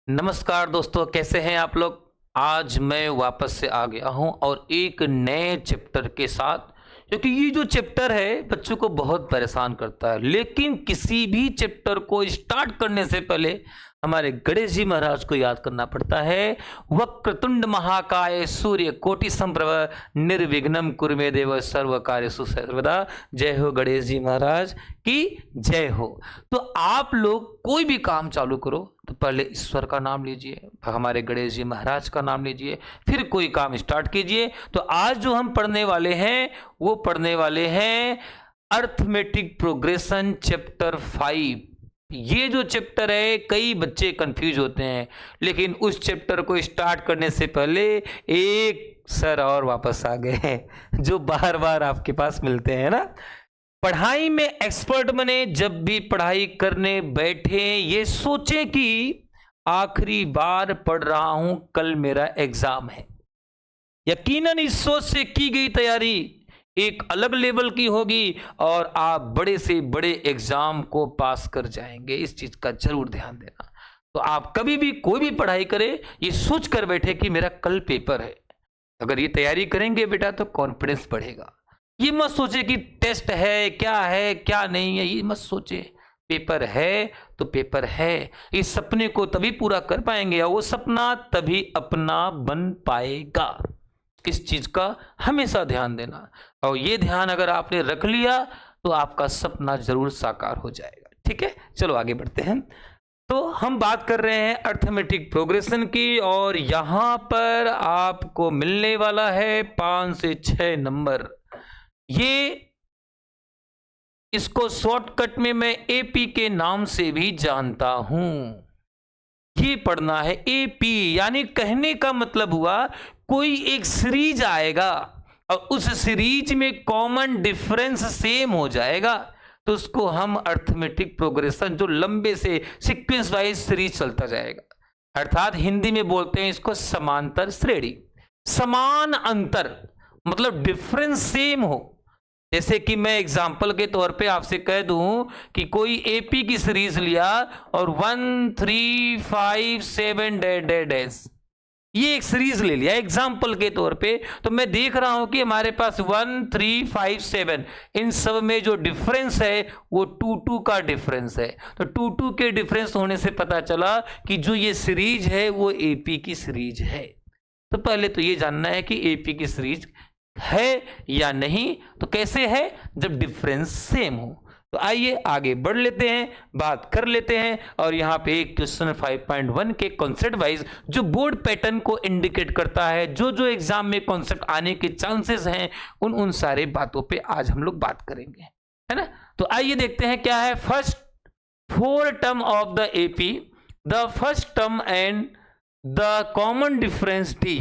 नमस्कार दोस्तों, कैसे हैं आप लोग। आज मैं वापस से आ गया हूं और एक नए चैप्टर के साथ, क्योंकि ये जो चैप्टर है बच्चों को बहुत परेशान करता है। लेकिन किसी भी चैप्टर को स्टार्ट करने से पहले हमारे गणेश जी महाराज को याद करना पड़ता है। वक्रतुंड महाकाय सूर्य कोटि संप्रभ निर्विघ्नम कुरु मे देव सर्व कार्येषु सर्वदा। जय हो गणेश जी महाराज की जय हो। तो आप लोग कोई भी काम चालू करो तो पहले ईश्वर का नाम लीजिए, हमारे गणेश जी महाराज का नाम लीजिए, फिर कोई काम स्टार्ट कीजिए। तो आज जो हम पढ़ने वाले हैं वो पढ़ने वाले हैं अर्थमेटिक प्रोग्रेशन चैप्टर 5। ये जो चैप्टर है कई बच्चे कंफ्यूज होते हैं, लेकिन उस चैप्टर को स्टार्ट करने से पहले एक सर और वापस आ गए हैं जो बार बार आपके पास मिलते हैं ना। पढ़ाई में एक्सपर्ट बने, जब भी पढ़ाई करने बैठे ये सोचें कि आखिरी बार पढ़ रहा हूं, कल मेरा एग्जाम है। यकीनन इस सोच से की गई तैयारी एक अलग लेवल की होगी और आप बड़े से बड़े एग्जाम को पास कर जाएंगे। इस चीज का जरूर ध्यान देना। तो आप कभी भी कोई भी पढ़ाई करें ये सोच कर बैठे कि मेरा कल पेपर है। अगर ये तैयारी करेंगे बेटा तो कॉन्फिडेंस बढ़ेगा। ये मत सोचे कि टेस्ट है क्या नहीं है, ये मत सोचे। पेपर है तो पेपर है। इस सपने को तभी पूरा कर पाएंगे और वो सपना तभी अपना बन पाएगा। इस चीज का हमेशा ध्यान देना, और ये ध्यान अगर आपने रख लिया तो आपका सपना जरूर साकार हो जाएगा। ठीक है, चलो आगे बढ़ते हैं। तो हम बात कर रहे हैं अर्थमेटिक प्रोग्रेशन की, और यहां पर आपको मिलने वाला है 5 से 6 नंबर। ये इसको शॉर्टकट में मैं एपी के नाम से भी जानता हूं। ये पढ़ना है एपी, यानी कहने का मतलब हुआ कोई एक सीरीज आएगा और उस सीरीज में कॉमन डिफरेंस सेम हो जाएगा, तो उसको हम अर्थमेटिक प्रोग्रेशन, जो लंबे से सीक्वेंस वाइज सीरीज चलता जाएगा, अर्थात हिंदी में बोलते हैं इसको समांतर श्रेणी। समान अंतर मतलब डिफरेंस सेम हो। जैसे कि मैं एग्जाम्पल के तौर पे आपसे कह दूं कि कोई एपी की सीरीज लिया और 1 3 5 7 डैश डैश डैश, ये एक सीरीज ले लिया एग्जाम्पल के तौर पे, तो मैं देख रहा हूं कि हमारे पास 1 3 5 7 इन सब में जो डिफरेंस है वो 2 2 का डिफरेंस है। तो 2 2 के डिफरेंस होने से पता चला कि जो ये सीरीज है वो एपी की सीरीज है। तो पहले तो ये जानना है कि एपी की सीरीज है या नहीं। तो कैसे है, जब डिफरेंस सेम हो। तो आइए आगे बढ़ लेते हैं, बात कर लेते हैं। और यहां पे एक क्वेश्चन 5.1 के कॉन्सेप्ट वाइज जो बोर्ड पैटर्न को इंडिकेट करता है, जो जो एग्जाम में कॉन्सेप्ट आने के चांसेस हैं, उन सारे बातों पे आज हम लोग बात करेंगे, है ना। तो आइए देखते हैं क्या है। First 4 term of the AP, the first term and the common difference d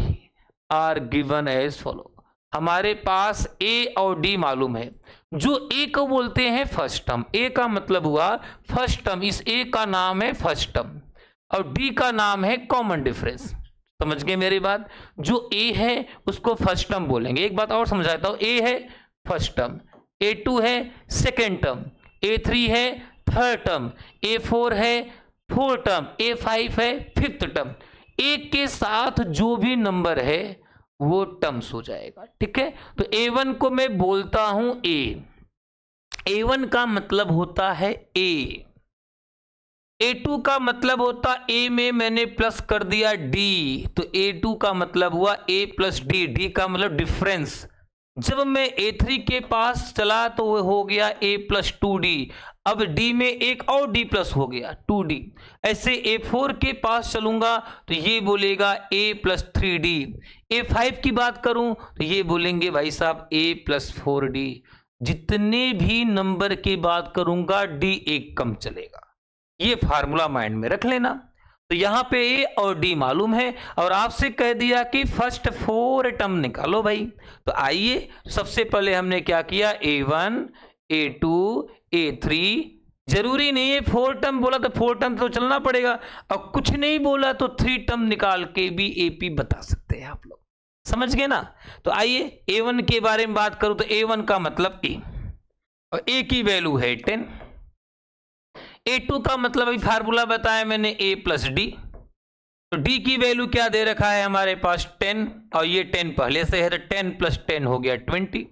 are given as follow. हमारे पास ए और डी मालूम है। जो ए को बोलते हैं फर्स्ट टर्म, ए का मतलब हुआ फर्स्ट टर्म, इस ए का नाम है फर्स्ट टर्म, और डी का नाम है कॉमन डिफरेंस। समझ गए मेरी बात। जो ए है उसको फर्स्ट टर्म बोलेंगे। एक बात और समझाता हूं, ए है फर्स्ट टर्म, A2 है सेकेंड टर्म, A3 है थर्ड टर्म, A4 है फोर्थ टर्म, A5 है फिफ्थ टर्म। एक के साथ जो भी नंबर है वो टर्म्स हो जाएगा। ठीक है, तो A1 को मैं बोलता हूं A1 का मतलब होता है A। A2 का मतलब होता A में मैंने प्लस कर दिया D, तो A2 का मतलब हुआ A प्लस D का मतलब डिफरेंस। जब मैं A3 के पास चला तो वो हो गया A प्लस 2D। अब D में एक और D प्लस हो गया 2D। ऐसे A4 के पास चलूंगा तो ये बोलेगा A प्लस 3D। A5 की बात करूं तो ये बोलेंगे भाई साहब A प्लस 4D। जितने भी नंबर की बात करूंगा D एक कम चलेगा। ये फार्मूला माइंड में रख लेना। तो यहां पे ए और डी मालूम है और आपसे कह दिया कि फर्स्ट 4 टर्म निकालो भाई। तो आइए, सबसे पहले हमने क्या किया, A1 A2 A3। जरूरी नहीं है 4 टर्म बोला तो 4 टर्म तो चलना पड़ेगा, और कुछ नहीं बोला तो 3 टर्म निकाल के भी एपी बता सकते हैं आप लोग। समझ गए ना। तो आइए A1 के बारे में बात करूं तो A1 का मतलब ए, और ए की वैल्यू है 10। A2 का मतलब अभी फार्मूला बताया मैंने A प्लस डी, तो डी की वैल्यू क्या दे रखा है हमारे पास 10, और ये 10 पहले से है, तो 10 + 10 हो गया 20।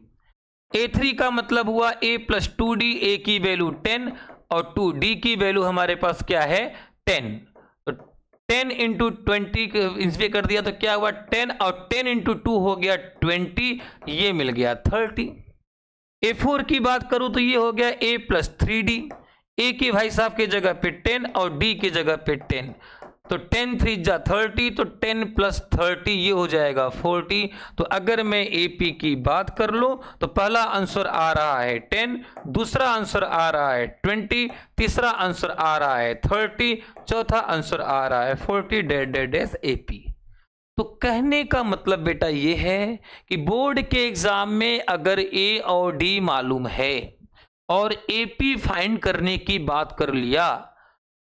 A3 का मतलब हुआ A + 2D, A की वैल्यू 10 और 2D की वैल्यू हमारे पास क्या है 10। तो 10 × 20 इसमें कर दिया तो क्या हुआ 10, और 10 × 2 हो गया 20, ये मिल गया 30। A4 की बात करूं तो ये हो गया A + 3D, A के भाई साहब के जगह पे 10 और D की जगह पे 10, तो 10 3 जा 30, तो 10 + 30 ये हो जाएगा 40। तो अगर मैं AP की बात कर लूं तो पहला आंसर आ रहा है 10, दूसरा आंसर आ रहा है 20, तीसरा आंसर आ रहा है 30, चौथा आंसर आ रहा है 40 AP। तो कहने का मतलब बेटा ये है कि बोर्ड के एग्जाम में अगर A और D मालूम है और AP फाइंड करने की बात कर लिया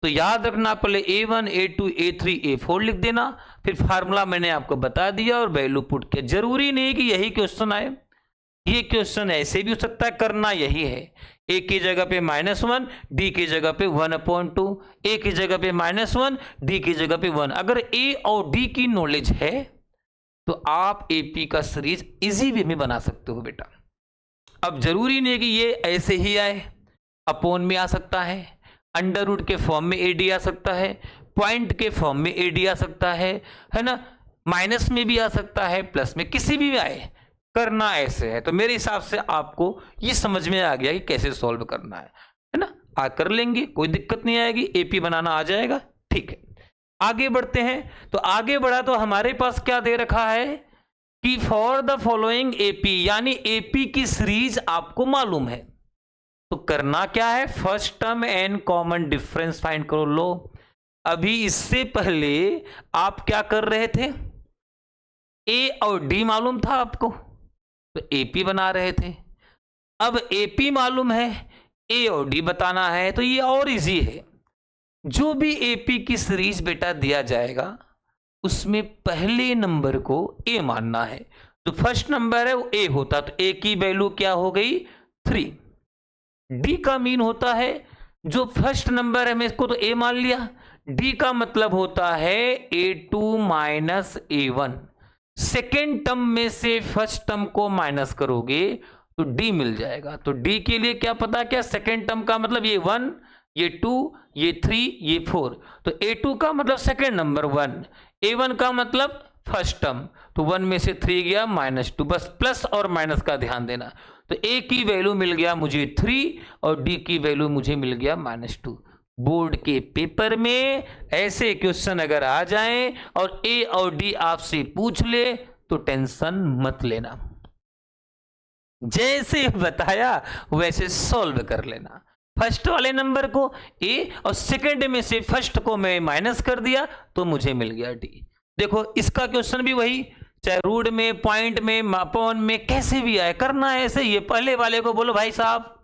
तो याद रखना पहले A1 A2 A3 A4 लिख देना, फिर फार्मूला मैंने आपको बता दिया और वैल्यू पुट किया। जरूरी नहीं कि यही क्वेश्चन आए, ये क्वेश्चन ऐसे भी हो सकता है, करना यही है। A की जगह पे -1, D की जगह पे 1/2, A की जगह पे -1, D की जगह पे 1। अगर A और D की नॉलेज है तो आप AP का सीरीज इजी वे में बना सकते हो बेटा। अब जरूरी नहीं कि ये ऐसे ही आए, अपॉन में आ सकता है, अंडर रूट के फॉर्म में AD आ सकता है, पॉइंट के फॉर्म में AD आ सकता है ना, माइनस में भी आ सकता है, प्लस में, किसी भी आए, करना ऐसे है। तो मेरे हिसाब से आपको ये समझ में आ गया कि कैसे सॉल्व करना है ना। आ कर लेंगे, कोई दिक्कत नहीं आएगी, AP बनाना आ जाएगा। ठीक है, आगे बढ़ते हैं। तो आगे बढ़ा तो हमारे पास क्या दे रखा है कि फॉर द फॉलोइंग AP, यानी AP की सीरीज आपको मालूम है। तो करना क्या है, first term and common difference find करो। लो, अभी इससे पहले आप क्या कर रहे थे, A और D मालूम था आपको तो AP बना रहे थे। अब AP मालूम है, A और D बताना है, तो ये और इजी है। जो भी AP की सीरीज बेटा दिया जाएगा उसमें पहले नंबर को A मानना है। जो फर्स्ट नंबर है वो A होता, तो A की वैल्यू क्या हो गई 3। D का मीन होता है जो फर्स्ट नंबर है, मैं इसको तो A मान लिया। D का मतलब होता है A2 - A1। सेकेंड टर्म में से फर्स्ट टर्म को माइनस करोगे तो D मिल जाएगा। तो D के लिए क्या पता, क्या सेकेंड टर्म का मतलब ये 1, ये 2, ये 3, ये 4। तो A2 का मतलब सेकेंड नंबर 1, A1 का मतलब फर्स्ट टर्म, तो 1 में से 3 गया -2। बस प्लस और माइनस का ध्यान देना। तो A की वैल्यू मिल गया मुझे 3 और D की वैल्यू मुझे मिल गया -2। बोर्ड के पेपर में ऐसे क्वेश्चन अगर आ जाएं और A और D आपसे पूछ ले तो टेंशन मत लेना, जैसे बताया वैसे सॉल्व कर लेना। फर्स्ट वाले नंबर को A और सेकंड में से फर्स्ट को मैं माइनस कर दिया तो मुझे मिल गया D। देखो इसका क्वेश्चन भी वही, चाहे रूट में, पॉइंट में, अपॉन में, कैसे भी आए, करना है ऐसे। ये पहले वाले को बोलो भाई साहब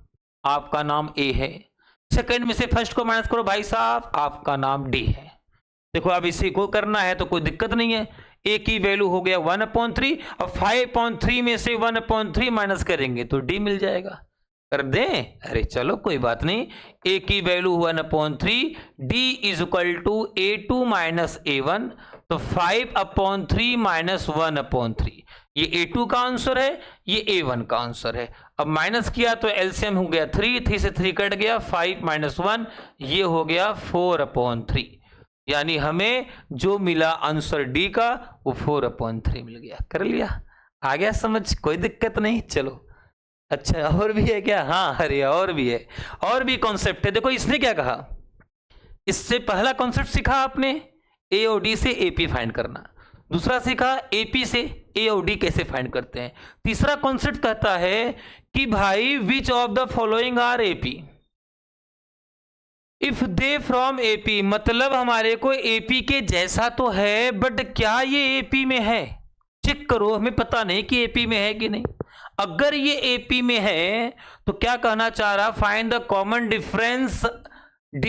आपका नाम A है, सेकंड में से फर्स्ट को माइनस करो भाई साहब आपका नाम D है। देखो अब इसी को करना है तो कोई दिक्कत नहीं है। A की वैल्यू हो गया 1/3 और 5/3 में से 1/3 माइनस करेंगे तो D मिल जाएगा। कर दें, अरे चलो कोई बात नहीं। A की वैल्यू 1/3, D = A2 - A1, तो 5/3 - 1/3, ये A2 का आंसर है, ये A1 का आंसर है। अब माइनस किया तो एलसीएम हो गया 3 से 3 कट गया, 5 - 1 ये हो गया 4/3। यानी हमें जो मिला आंसर D का वो 4/3 मिल गया। कर लिया, आ गया समझ, कोई दिक्कत नहीं। चलो अच्छा, और भी है क्या? हाँ, अरे और भी है, और भी कॉन्सेप्ट है। देखो इसने क्या कहा, इससे पहला कॉन्सेप्ट सीखा आपने A और D से AP फाइंड करना, दूसरा सीखा AP से A और D कैसे फाइंड करते हैं, तीसरा कॉन्सेप्ट कहता है कि भाई which of the following are AP if they from AP, मतलब हमारे को AP के जैसा तो है बट क्या ये AP में है, चेक करो, हमें पता नहीं कि AP में है कि नहीं। अगर ये AP में है तो क्या कहना चाह रहा, find the common difference D,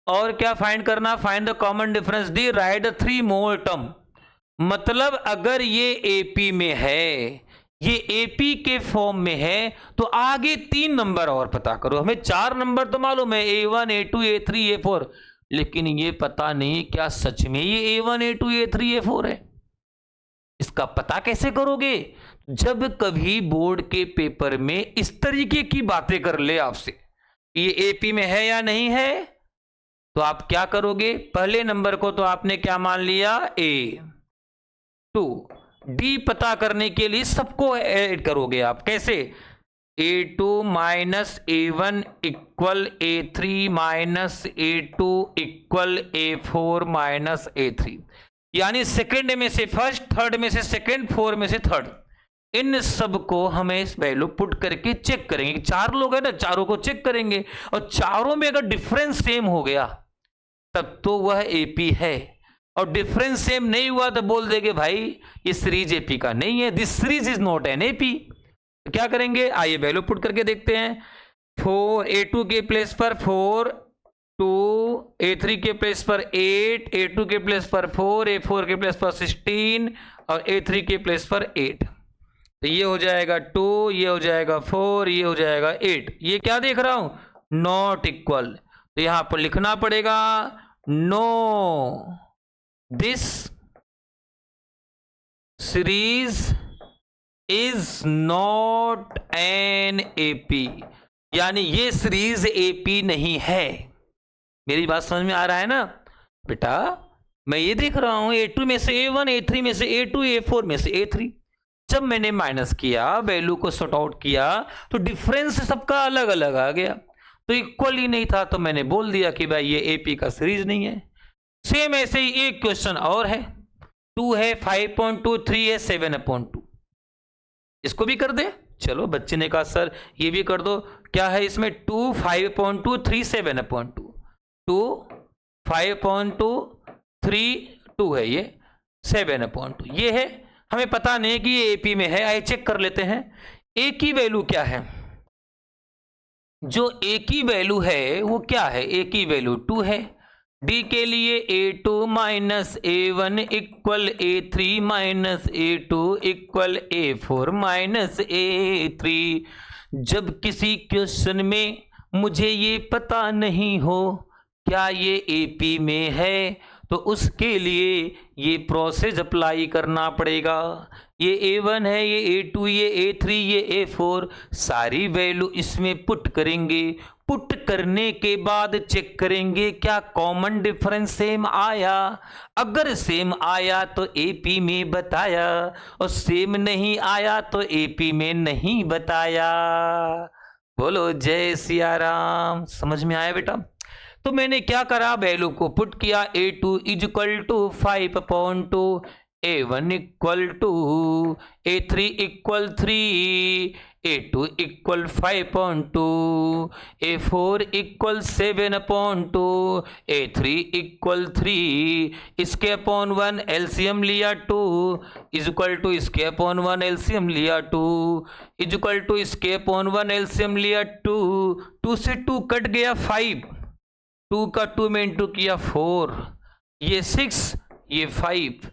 और क्या फाइंड करना, find the common difference D, right 3 more term. मतलब अगर ये AP में है, ये AP के फॉर्म में है तो आगे 3 नंबर और पता करो। हमें 4 नंबर तो मालूम है, A1 A2 A3 A4, लेकिन ये पता नहीं क्या सच में ये A1 A2 A3 A4 है। इसका पता कैसे करोगे? जब कभी बोर्ड के पेपर में इस तरीके की बातें कर ले आपसे, ये एपी में है या नहीं है, तो आप क्या करोगे? पहले नंबर को तो आपने क्या मान लिया? A2। डी पता करने के लिए सबको ऐड करोगे आप। कैसे? A2 minus A1 equal A3 minus A2 equal A4 minus A3, यानी सेकंड में से फर्स्ट, थर्ड में से सेकंड, फोर में से थर्ड, इन सब को हमें वैल्यू पुट करके चेक करेंगे। चार लोग हैं ना, चारों को चेक करेंगे और चारों में अगर डिफरेंस सेम हो गया तब तो वह एपी है, और डिफरेंस सेम नहीं हुआ तो बोल देंगे भाई ये सीरीज एपी का नहीं है, this series is not an AP. तो क्या करेंगे? आइए वैल्यू पुट करके देखते हैं। 4 A2 के प्लेस पर 4, 2 A3 के प्लेस पर 8, A2 के प्लेस पर 4, A4 के प्लेस पर 16 और A3 के प्लेस पर 8। तो ये हो जाएगा 2, ये हो जाएगा 4, ये हो जाएगा 8। ये क्या देख रहा हूं? Not equal. तो यहां पर लिखना पड़ेगा no, this series is not an AP, यानी ये सीरीज एपी नहीं है। मेरी बात समझ में आ रहा है ना बेटा? मैं ये देख रहा हूं A2 में से A1, A3 में से A2, A4 में से A3। जब मैंने माइनस किया, वैल्यू को सॉर्ट आउट किया, तो डिफरेंस सबका अलग अलग आ गया, तो इक्वल ही नहीं था, तो मैंने बोल दिया कि भाई ये एपी का सीरीज नहीं है। सेम ऐसे ही एक क्वेश्चन और है, 2 है, 5.2, 3 है, 7/2। इसको भी कर दे। चलो, बच्चे ने कहा सर ये भी कर दो। क्या है इसमें? 2 5.2 3 7/2, 2 5.2 3 2 है, ये 7/2 ये है। हमें पता नहीं कि ये एपी में है, आइए चेक कर लेते हैं। ए की वैल्यू क्या है? जो ए की वैल्यू है वो क्या है? ए की वैल्यू 2 है। डी के लिए A2 minus A1 equal A3 minus A2 equal A4 minus A3। जब किसी क्वेश्चन में मुझे ये पता नहीं हो क्या ये एपी में है, तो उसके लिए ये प्रोसेस अप्लाई करना पड़ेगा। ये A1 है, ये A2, ये A3, ये A4, सारी वैल्यू इसमें पुट करेंगे। पुट करने के बाद चेक करेंगे क्या कॉमन डिफरेंस सेम आया। अगर सेम आया तो एपी में बताया, और सेम नहीं आया तो एपी में नहीं बताया। बोलो जय सिया राम। समझ में आया बेटा? तो मैंने क्या करा? वैल्यू को पुट किया। A2 is equal to 5/2, A1 equal to, A3 equal 3, A2 equal 5/2, A4 equal 7/2, A3 equal 3। इसके अपॉन 1 एलसीएम लिया 2 इज इक्वल टू, इसके अपॉन 1 एलसीएम लिया 2 इज इक्वल टू, इसके अपॉन 1 एलसीएम लिया 2। 2 से 2 कट गया 5, 2 का 2 में इंटू किया 4, ये 6, ये 5,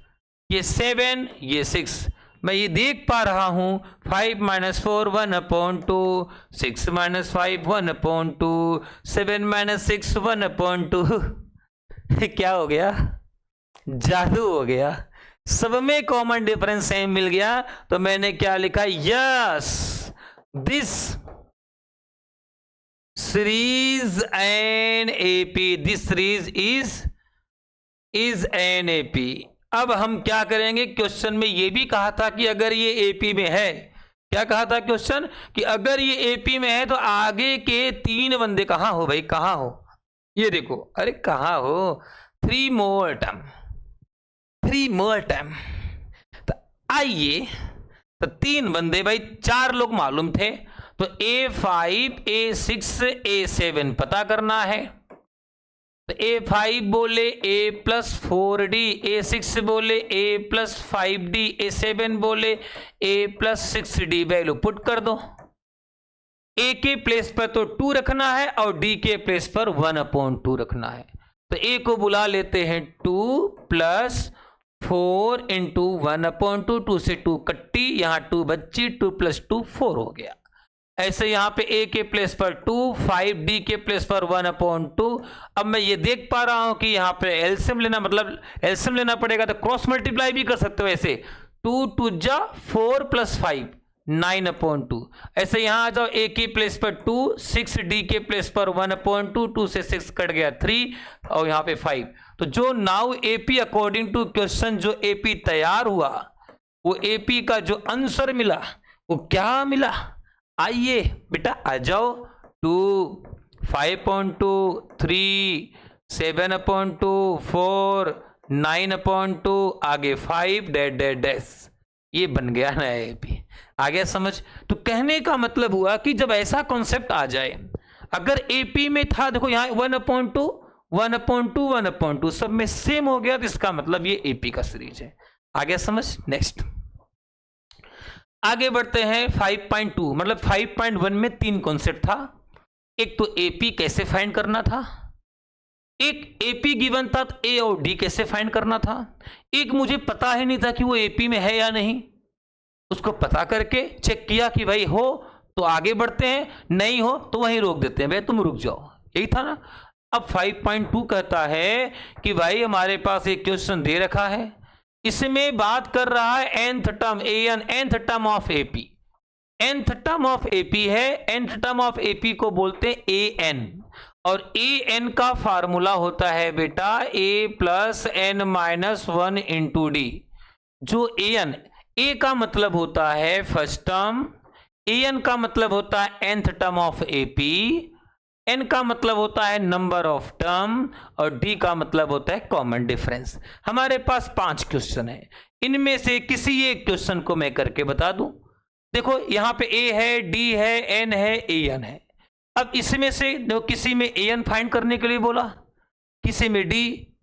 ये 7, ये 6। मैं ये देख पा रहा हूं 5 - 4 1/2, 6 - 5 1/2, 7 - 6 1/2। क्या हो गया? जादू हो गया। सब में कॉमन डिफरेंस सेम मिल गया। तो मैंने क्या लिखा? Yes, this series an AP, this series is an AP. अब हम क्या करेंगे? क्वेश्चन में ये भी कहा था कि अगर ये एपी में है, क्या कहा था क्वेश्चन? कि अगर ये एपी में है तो आगे के 3 बंदे कहां हो भाई? कहां हो? ये देखो, अरे कहां हो? 3 मोर टर्म, 3 मोर टर्म। तो आइए, तो 3 बंदे भाई, 4 लोग मालूम थे, तो A5 A6 A7 पता करना है। तो A5 बोले A+4D, A6 बोले A+5D, A7 बोले A+6D। वैल्यू पुट कर दो। A के प्लेस पर तो 2 रखना है और D के प्लेस पर 1/2 रखना है। तो A को बुला लेते हैं 2 + 4 × 1/2, 2 से 2 कट्टी, यहां 2 बच्ची, 2 + 2 4 हो गया। ऐसे यहाँ पे a के प्लेस पर 2, 5 d के प्लेस पर 1/2। अब मैं ये देख पा रहा हूं कि यहाँ पे एलसीएम लेना, मतलब एलसीएम लेना पड़ेगा, तो क्रॉस मल्टीप्लाई भी कर सकते हो ऐसे। 2 2 जा 4 + 5 9/2। ऐसे यहाँ आ जाओ, a के प्लेस पर 2, 6 d के प्लेस पर 1/2, 2 से 6 कट गया 3 और यहाँ पे 5। तो जो now AP according to question जो एपी तैयार हुआ, वो एपी का जो आंसर मिला वो क्या मिला, आइए बेटा आ जाओ। 2, 5/2, 3, 7/2, 4, 9/2, आगे 5 डैश डैश डैश। ये बन गया ना एपी। आ गया समझ? तो कहने का मतलब हुआ कि जब ऐसा कॉन्सेप्ट आ जाए, अगर एपी में था, देखो यहाँ 1/2, 1/2, 1/2 सब में सेम हो गया, तो इसका मतलब ये एपी का सीरीज है। आ गया समझ? नेक्स्ट आगे बढ़ते हैं। 5.2 मतलब 5.1 में 3 कॉन्सेप्ट था। एक तो एपी कैसे फाइंड करना था, एक एपी गिवन था तो ए और डी कैसे फाइंड करना था, एक मुझे पता ही नहीं था कि वो एपी में है या नहीं, उसको पता करके चेक किया कि भाई हो तो आगे बढ़ते हैं, नहीं हो तो वहीं रोक देते हैं, भाई तुम रुक जाओ, यही था ना। अब 5.2 कहता है कि भाई हमारे पास एक क्वेश्चन दे रखा है, इसमें बात कर रहा है nth term an, nth term of AP, nth term of AP है, nth टर्म ऑफ एपी को बोलते हैं an, और an का फार्मूला होता है बेटा a + n - 1 × d। जो an, a का मतलब होता है फर्स्ट टर्म, an का मतलब होता है nth term of AP, n का मतलब होता है नंबर ऑफ टर्म, और d का मतलब होता है कॉमन डिफरेंस। हमारे पास 5 क्वेश्चन है, इनमें से किसी एक क्वेश्चन को मैं करके बता दूं। देखो यहाँ पे a है, d है, n है, an है। अब इसमें से देखो, किसी में an फाइंड करने के लिए बोला, किसी में d,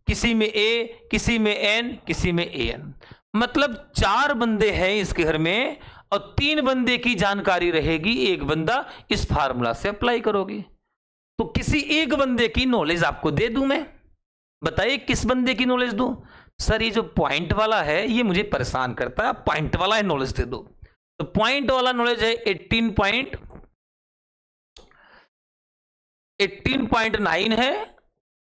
किसी में a, किसी में n, किसी में an। मतलब 4 बंदे हैं इस घर में, और 3 बंदे की जानकारी रहेगी, एक बंदा इस फार्मूला से अप्लाई करोगे। तो किसी एक बंदे की नॉलेज आपको दे दूं मैं, बताइए किस बंदे की नॉलेज दूं? सर ये जो पॉइंट वाला है ये मुझे परेशान करता है, पॉइंट वाला है नॉलेज दे दो। तो पॉइंट वाला नॉलेज है 18.9 है,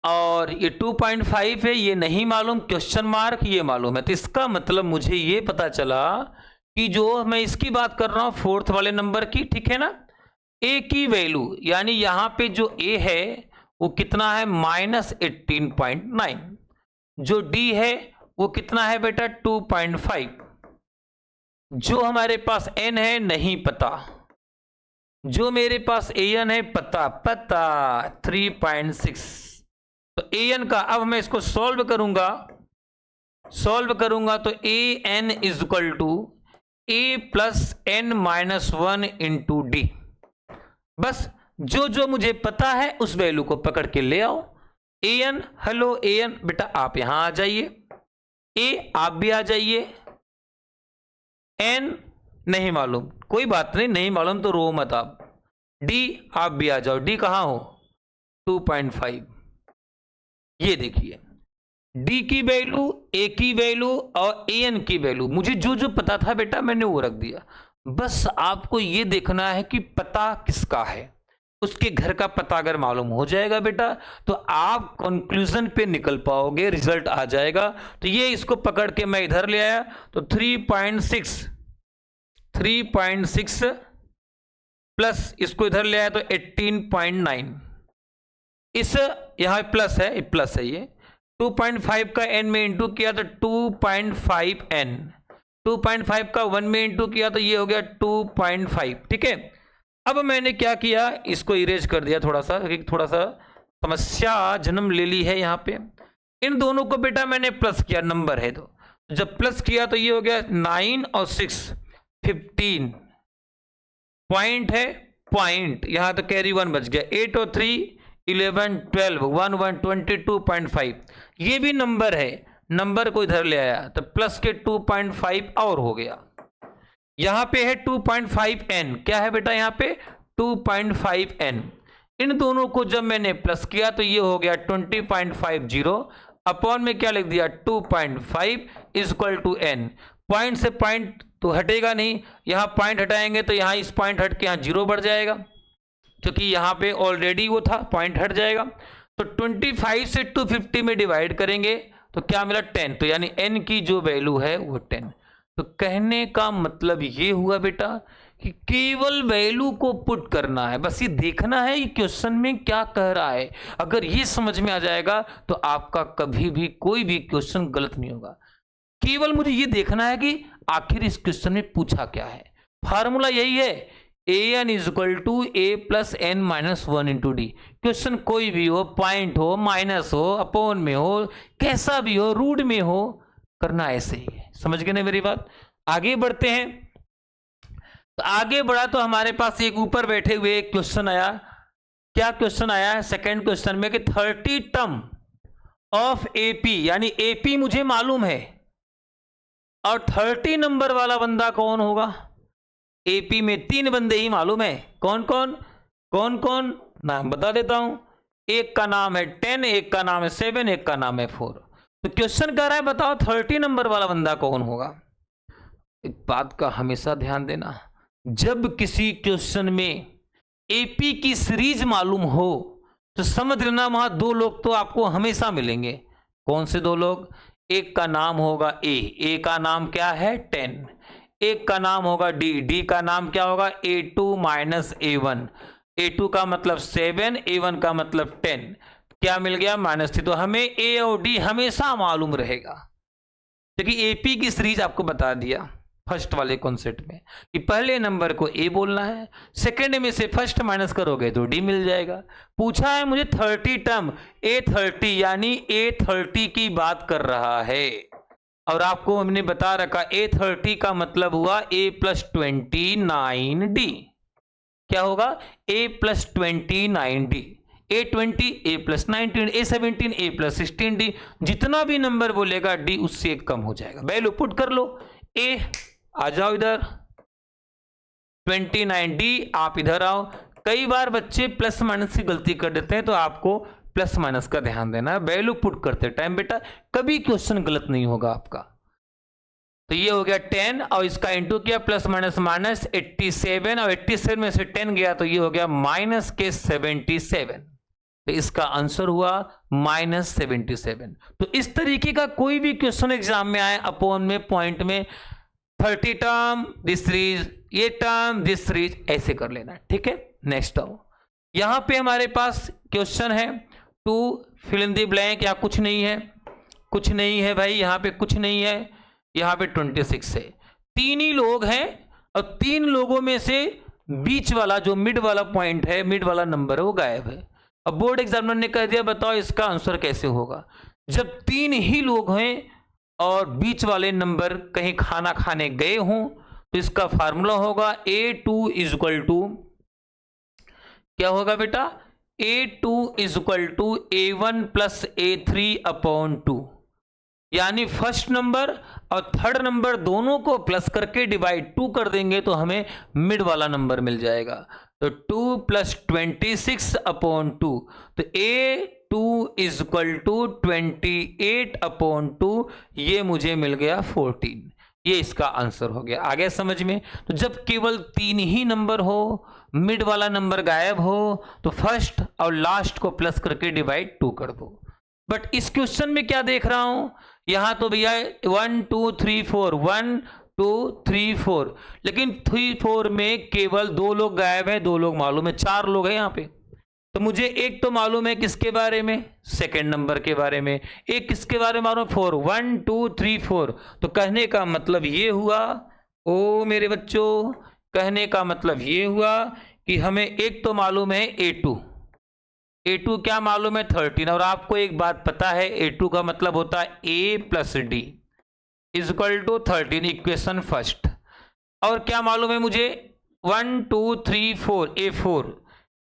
और ये 2.5 है, ये नहीं मालूम, क्वेश्चन मार्क ये मालूम है। तो इसका मतलब मुझे ये पता चला कि जो मैं इसकी बात कर रहा हूं 4th वाले नंबर की, ठीक है ना, a की वैल्यू यानी यहां पे जो a है वो कितना है -18.9, जो d है वो कितना है बेटा 2.5, जो हमारे पास n है नहीं पता, जो मेरे पास an है पता 3.6। तो an का अब मैं इसको सॉल्व करूंगा तो an = a + n - 1 × d। बस जो मुझे पता है उस वैल्यू को पकड़ के ले आओ। an, हेलो an बेटा आप यहां आ जाइए, a आप भी आ जाइए, n नहीं मालूम, कोई बात नहीं मालूम तो रो मत आप, d आप भी आ जाओ, d कहां हो 2.5। ये देखिए d की वैल्यू, a की वैल्यू और an की वैल्यू, मुझे जो पता था बेटा मैंने वो रख दिया। बस आपको ये देखना है कि पता किसका है, उसके घर का पता अगर मालूम हो जाएगा बेटा तो आप कंक्लूजन पे निकल पाओगे, रिजल्ट आ जाएगा। तो ये इसको पकड़ के मैं इधर ले आया, तो 3.6 प्लस इसको इधर ले आया तो 18.9, इस यहां प्लस है, ये 2.5 का n में इंटू किया तो 2.5n, 2.5 का 1 में इंटू किया तो ये हो गया 2.5, ठीक है। अब मैंने क्या किया, इसको इरेज कर दिया थोड़ा सा समस्या जन्म ले ली है यहाँ पे। इन दोनों को बेटा मैंने प्लस किया, नंबर है तो जब प्लस किया तो ये हो गया 9 और 6 15, पॉइंट है पॉइंट, यहाँ तो कैरी 1 बच गया, 8 और 3 11 12 1 22.5, ये भी नंबर है, नंबर को इधर ले आया तो प्लस के 2.5 और हो गया। यहां पे है 2.5n, क्या है बेटा यहाँ पे 2.5n। इन दोनों को जब मैंने प्लस किया तो ये हो गया 20.50, अपॉन में क्या लिख दिया 2.5 = n। पॉइंट से पॉइंट तो हटेगा नहीं, यहाँ पॉइंट हटाएंगे तो यहाँ इस पॉइंट हट के यहाँ 0 बढ़ जाएगा, क्योंकि यहाँ पे ऑलरेडी वो था, पॉइंट हट जाएगा। तो 25 से 250 में डिवाइड करेंगे तो क्या मिला 10, तो यानी n की जो वैल्यू है वो 10। तो कहने का मतलब ये हुआ बेटा कि केवल वैल्यू को पुट करना है, बस ये देखना है ये क्वेश्चन में क्या कह रहा है। अगर ये समझ में आ जाएगा तो आपका कभी भी कोई भी क्वेश्चन गलत नहीं होगा। केवल मुझे ये देखना है कि आखिर इस क्वेश्चन में पूछा क्या है। फार्मूला यही है, an is equal to a plus n minus 1 into d. Question कोई भी हो, पॉइंट हो, माइनस हो, अपॉन में हो, कैसा भी हो, रूट में हो, करना ऐसे ही है। समझ गए ना मेरी बात? आगे बढ़ते हैं। तो आगे बढ़ा तो हमारे पास एक ऊपर बैठे हुए एक क्वेश्चन आया। क्या क्वेश्चन आया है सेकेंड क्वेश्चन में कि 30 टर्म ऑफ एपी, यानी एपी मुझे मालूम है और 30 नंबर वाला बंदा कौन होगा। एपी में 3 बंदे ही मालूम है। कौन कौन नाम बता देता हूं। एक का नाम है 10, एक का नाम है 7, एक का नाम है 4। तो क्वेश्चन कह रहा है बताओ 30 नंबर वाला बंदा कौन होगा। एक बात का हमेशा ध्यान देना, जब किसी क्वेश्चन में एपी की सीरीज मालूम हो तो समझ लेना वहां 2 लोग तो आपको हमेशा मिलेंगे। कौन से 2 लोग? एक का नाम होगा ए का नाम क्या है 10, एक का नाम होगा डी का नाम क्या होगा A2 माइनस A1। A2 का मतलब 7, A1 का मतलब 10। क्या मिल गया -3। तो हमें ए और डी हमेशा मालूम रहेगा, क्योंकि एपी की सीरीज आपको बता दिया फर्स्ट वाले कॉन्सेप्ट में कि पहले नंबर को ए बोलना है, सेकंड में से फर्स्ट माइनस करोगे तो डी मिल जाएगा। पूछा है मुझे 30 टर्म, A30 यानी A30 की बात कर रहा है। और आपको हमने बता रखा A30 का मतलब हुआ A प्लस 29D। क्या होगा? A plus 29D। A20 A plus 19, A17 A plus 16D। जितना भी नंबर बोलेगा D उससे एक कम हो जाएगा। वैल्यू पुट कर लो। A आ जाओ इधर, 29D आप इधर आओ। कई बार बच्चे प्लस माइनस की गलती कर देते हैं, तो आपको प्लस माइनस का ध्यान देना है। वैल्यू पुट करते टाइम बेटा कभी क्वेश्चन गलत नहीं होगा आपका। तो ये हो गया 10 और इसका इंटू किया प्लस माइनस माइनस 87 और 87 में से 10 गया तो ये हो गया माइनस के 77। तो इसका आंसर हुआ -77। तो इस तरीके का कोई भी क्वेश्चन एग्जाम में आए अपॉन में पॉइंट में 30 टर्म दिस सीरीज, ये टर्म दिस सीरीज, ऐसे कर लेना। ठीक है, नेक्स्ट आओ। यहां पे हमारे पास क्वेश्चन है to fill in the blank. या कुछ नहीं है, कुछ नहीं है भाई, यहाँ पे कुछ नहीं है। यहाँ पे 26 है। 3 ही लोग हैं और 3 लोगों में से बीच वाला जो मिड वाला पॉइंट है, मिड वाला नंबर है, वो गायब है। अब बोर्ड एग्जामिनर ने कह दिया बताओ इसका आंसर कैसे होगा। जब 3 ही लोग हैं और बीच वाले नंबर कहीं खाना खाने गए हों तो इसका फार्मूला होगा A2 इज इक्वल टू, क्या होगा बेटा, A2 is equal to A1 plus A3 upon 2। यानी फर्स्ट नंबर और थर्ड नंबर दोनों को प्लस करके डिवाइड 2 कर देंगे तो हमें मिड वाला नंबर मिल जाएगा। तो 2 प्लस 26 अपॉन 2, तो A2 is equal to 28 upon 2, ये मुझे मिल गया 14। ये इसका आंसर हो गया। आगे समझ में? तो जब केवल 3 ही नंबर हो, मिड वाला नंबर गायब हो, तो फर्स्ट और लास्ट को प्लस करके डिवाइड 2 कर दो। बट इस क्वेश्चन में क्या देख रहा हूं, यहां तो भैया 1 2 3 4 1 2 3 4, लेकिन 3 4 में केवल 2 लोग गायब है, 2 लोग मालूम है, 4 लोग हैं यहाँ पे। तो मुझे एक तो मालूम है किसके बारे में, सेकंड नंबर के बारे में। एक किसके बारे में मालूम, 4 1 2 3 4। तो कहने का मतलब ये हुआ, ओ मेरे बच्चों, कहने का मतलब ये हुआ कि हमें एक तो मालूम है A2 क्या मालूम है 13। और आपको एक बात पता है A2 का मतलब होता है A plus d is equal to 13, equation first. और क्या मालूम है मुझे 1 2 3 4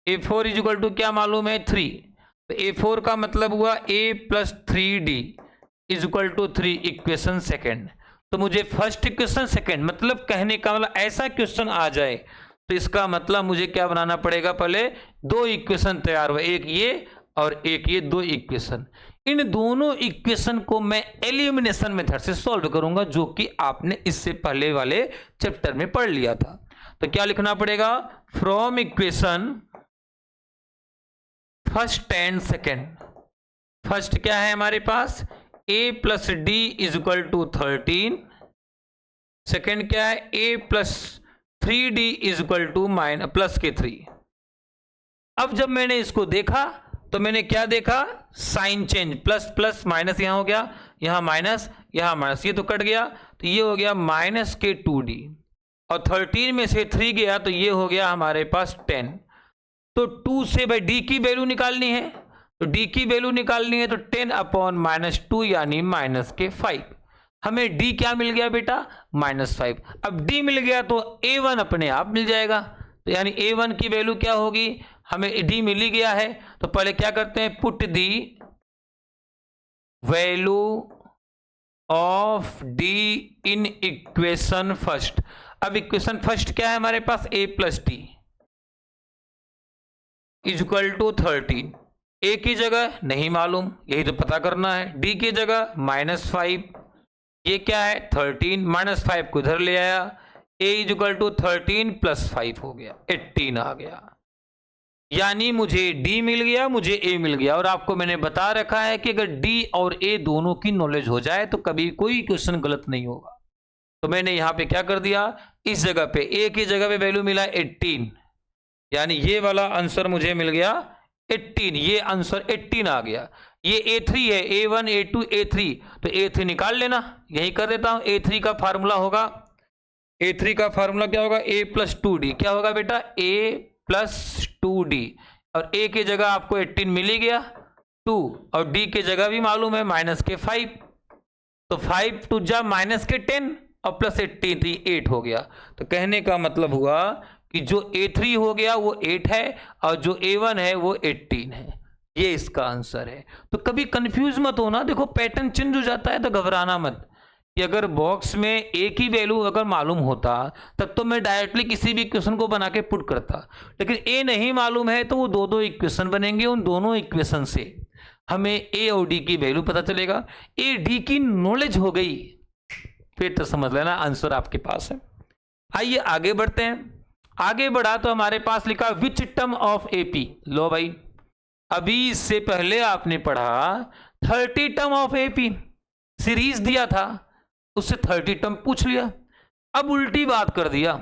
A4 इज इक्वल टू क्या मालूम है 3। तो A4 का मतलब हुआ A plus 3D is equal to 3, equation second. तो मुझे फर्स्ट इक्वेशन सेकेंड, मतलब कहने का मतलब ऐसा क्वेश्चन आ जाए तो इसका मतलब मुझे क्या बनाना पड़ेगा, पहले 2 इक्वेशन तैयार हुए, एक ये और एक ये, 2 इक्वेशन। इन दोनों इक्वेशन को मैं एलिमिनेशन मेथड से सॉल्व करूंगा, जो कि आपने इससे पहले वाले चैप्टर में पढ़ लिया था। तो क्या लिखना पड़ेगा, from equation first and second. First क्या है हमारे पास, a plus d is equal to 13। Second क्या है, a plus 3d is equal to plus के 3। अब जब मैंने इसको देखा तो मैंने क्या देखा, sign change, plus plus minus, यहां हो गया, यहां माइनस, यहां माइनस, ये तो कट गया, तो ये हो गया माइनस के 2d, और 13 में से 3 गया तो ये हो गया हमारे पास 10। तो 2 से भाई d की वैल्यू निकालनी है, तो d की वैल्यू निकालनी है तो 10 अपॉन -2 यानी माइनस के 5। हमें d क्या मिल गया बेटा, -5। अब d मिल गया तो a1 अपने आप मिल जाएगा, तो यानी a1 की वैल्यू क्या होगी, हमें d मिल ही गया है, तो पहले क्या करते हैं, put the value of d in equation first. अब इक्वेशन फर्स्ट क्या है हमारे पास, a plus d is equal to 13। a की जगह नहीं मालूम, यही तो पता करना है, d की जगह -5, ये क्या है 13, -5 को इधर ले आया, a is equal to 13 plus 5 हो गया, 18 आ गया। यानी मुझे d मिल गया, मुझे a मिल गया। और आपको मैंने बता रखा है कि अगर d और a दोनों की नॉलेज हो जाए तो कभी कोई क्वेश्चन गलत नहीं होगा। तो मैंने यहां पे क्या कर दिया, इस जगह पे a की जगह पे वैल्यू मिला 18, यानी ये वाला आंसर मुझे मिल गया 18, ये आंसर 18 आ गया। ये a3 है, a1 a2 a3, तो a3 निकाल लेना, यही कर देता हूं। a3 का फार्मूला होगा, a3 का फार्मूला क्या होगा, a प्लस 2d, क्या होगा बेटा, a प्लस 2d, और a की जगह आपको 18 मिल ही गया 2, और d की जगह भी मालूम है माइनस के 5, तो 5 टू जा माइनस के 10 और प्लस 18 थी 8 हो गया। तो कहने का मतलब हुआ कि जो a3 हो गया वो 8 है और जो a1 है वो 18 है, ये इसका आंसर है। तो कभी कंफ्यूज मत होना, देखो पैटर्न चेंज हो जाता है तो घबराना मत, कि अगर बॉक्स में a की वैल्यू अगर मालूम होता तब तो मैं डायरेक्टली किसी भी इक्वेशन को बना के पुट करता, लेकिन a नहीं मालूम है तो वो दो इक्वेशन बनेंगे, उन दोनों इक्वेशन से हमें a और d की वैल्यू पता चलेगा। a d की नॉलेज हो गई फिर तो समझ लेना आंसर आपके पास है। आइए आगे बढ़ते हैं। आगे बढ़ा तो हमारे पास लिखा विच टर्म ऑफ AP। लो भाई, अभी इससे पहले आपने पढ़ा 30 टर्म ऑफ AP, सीरीज दिया था उससे 30 टर्म पूछ लिया। अब उल्टी बात कर दिया,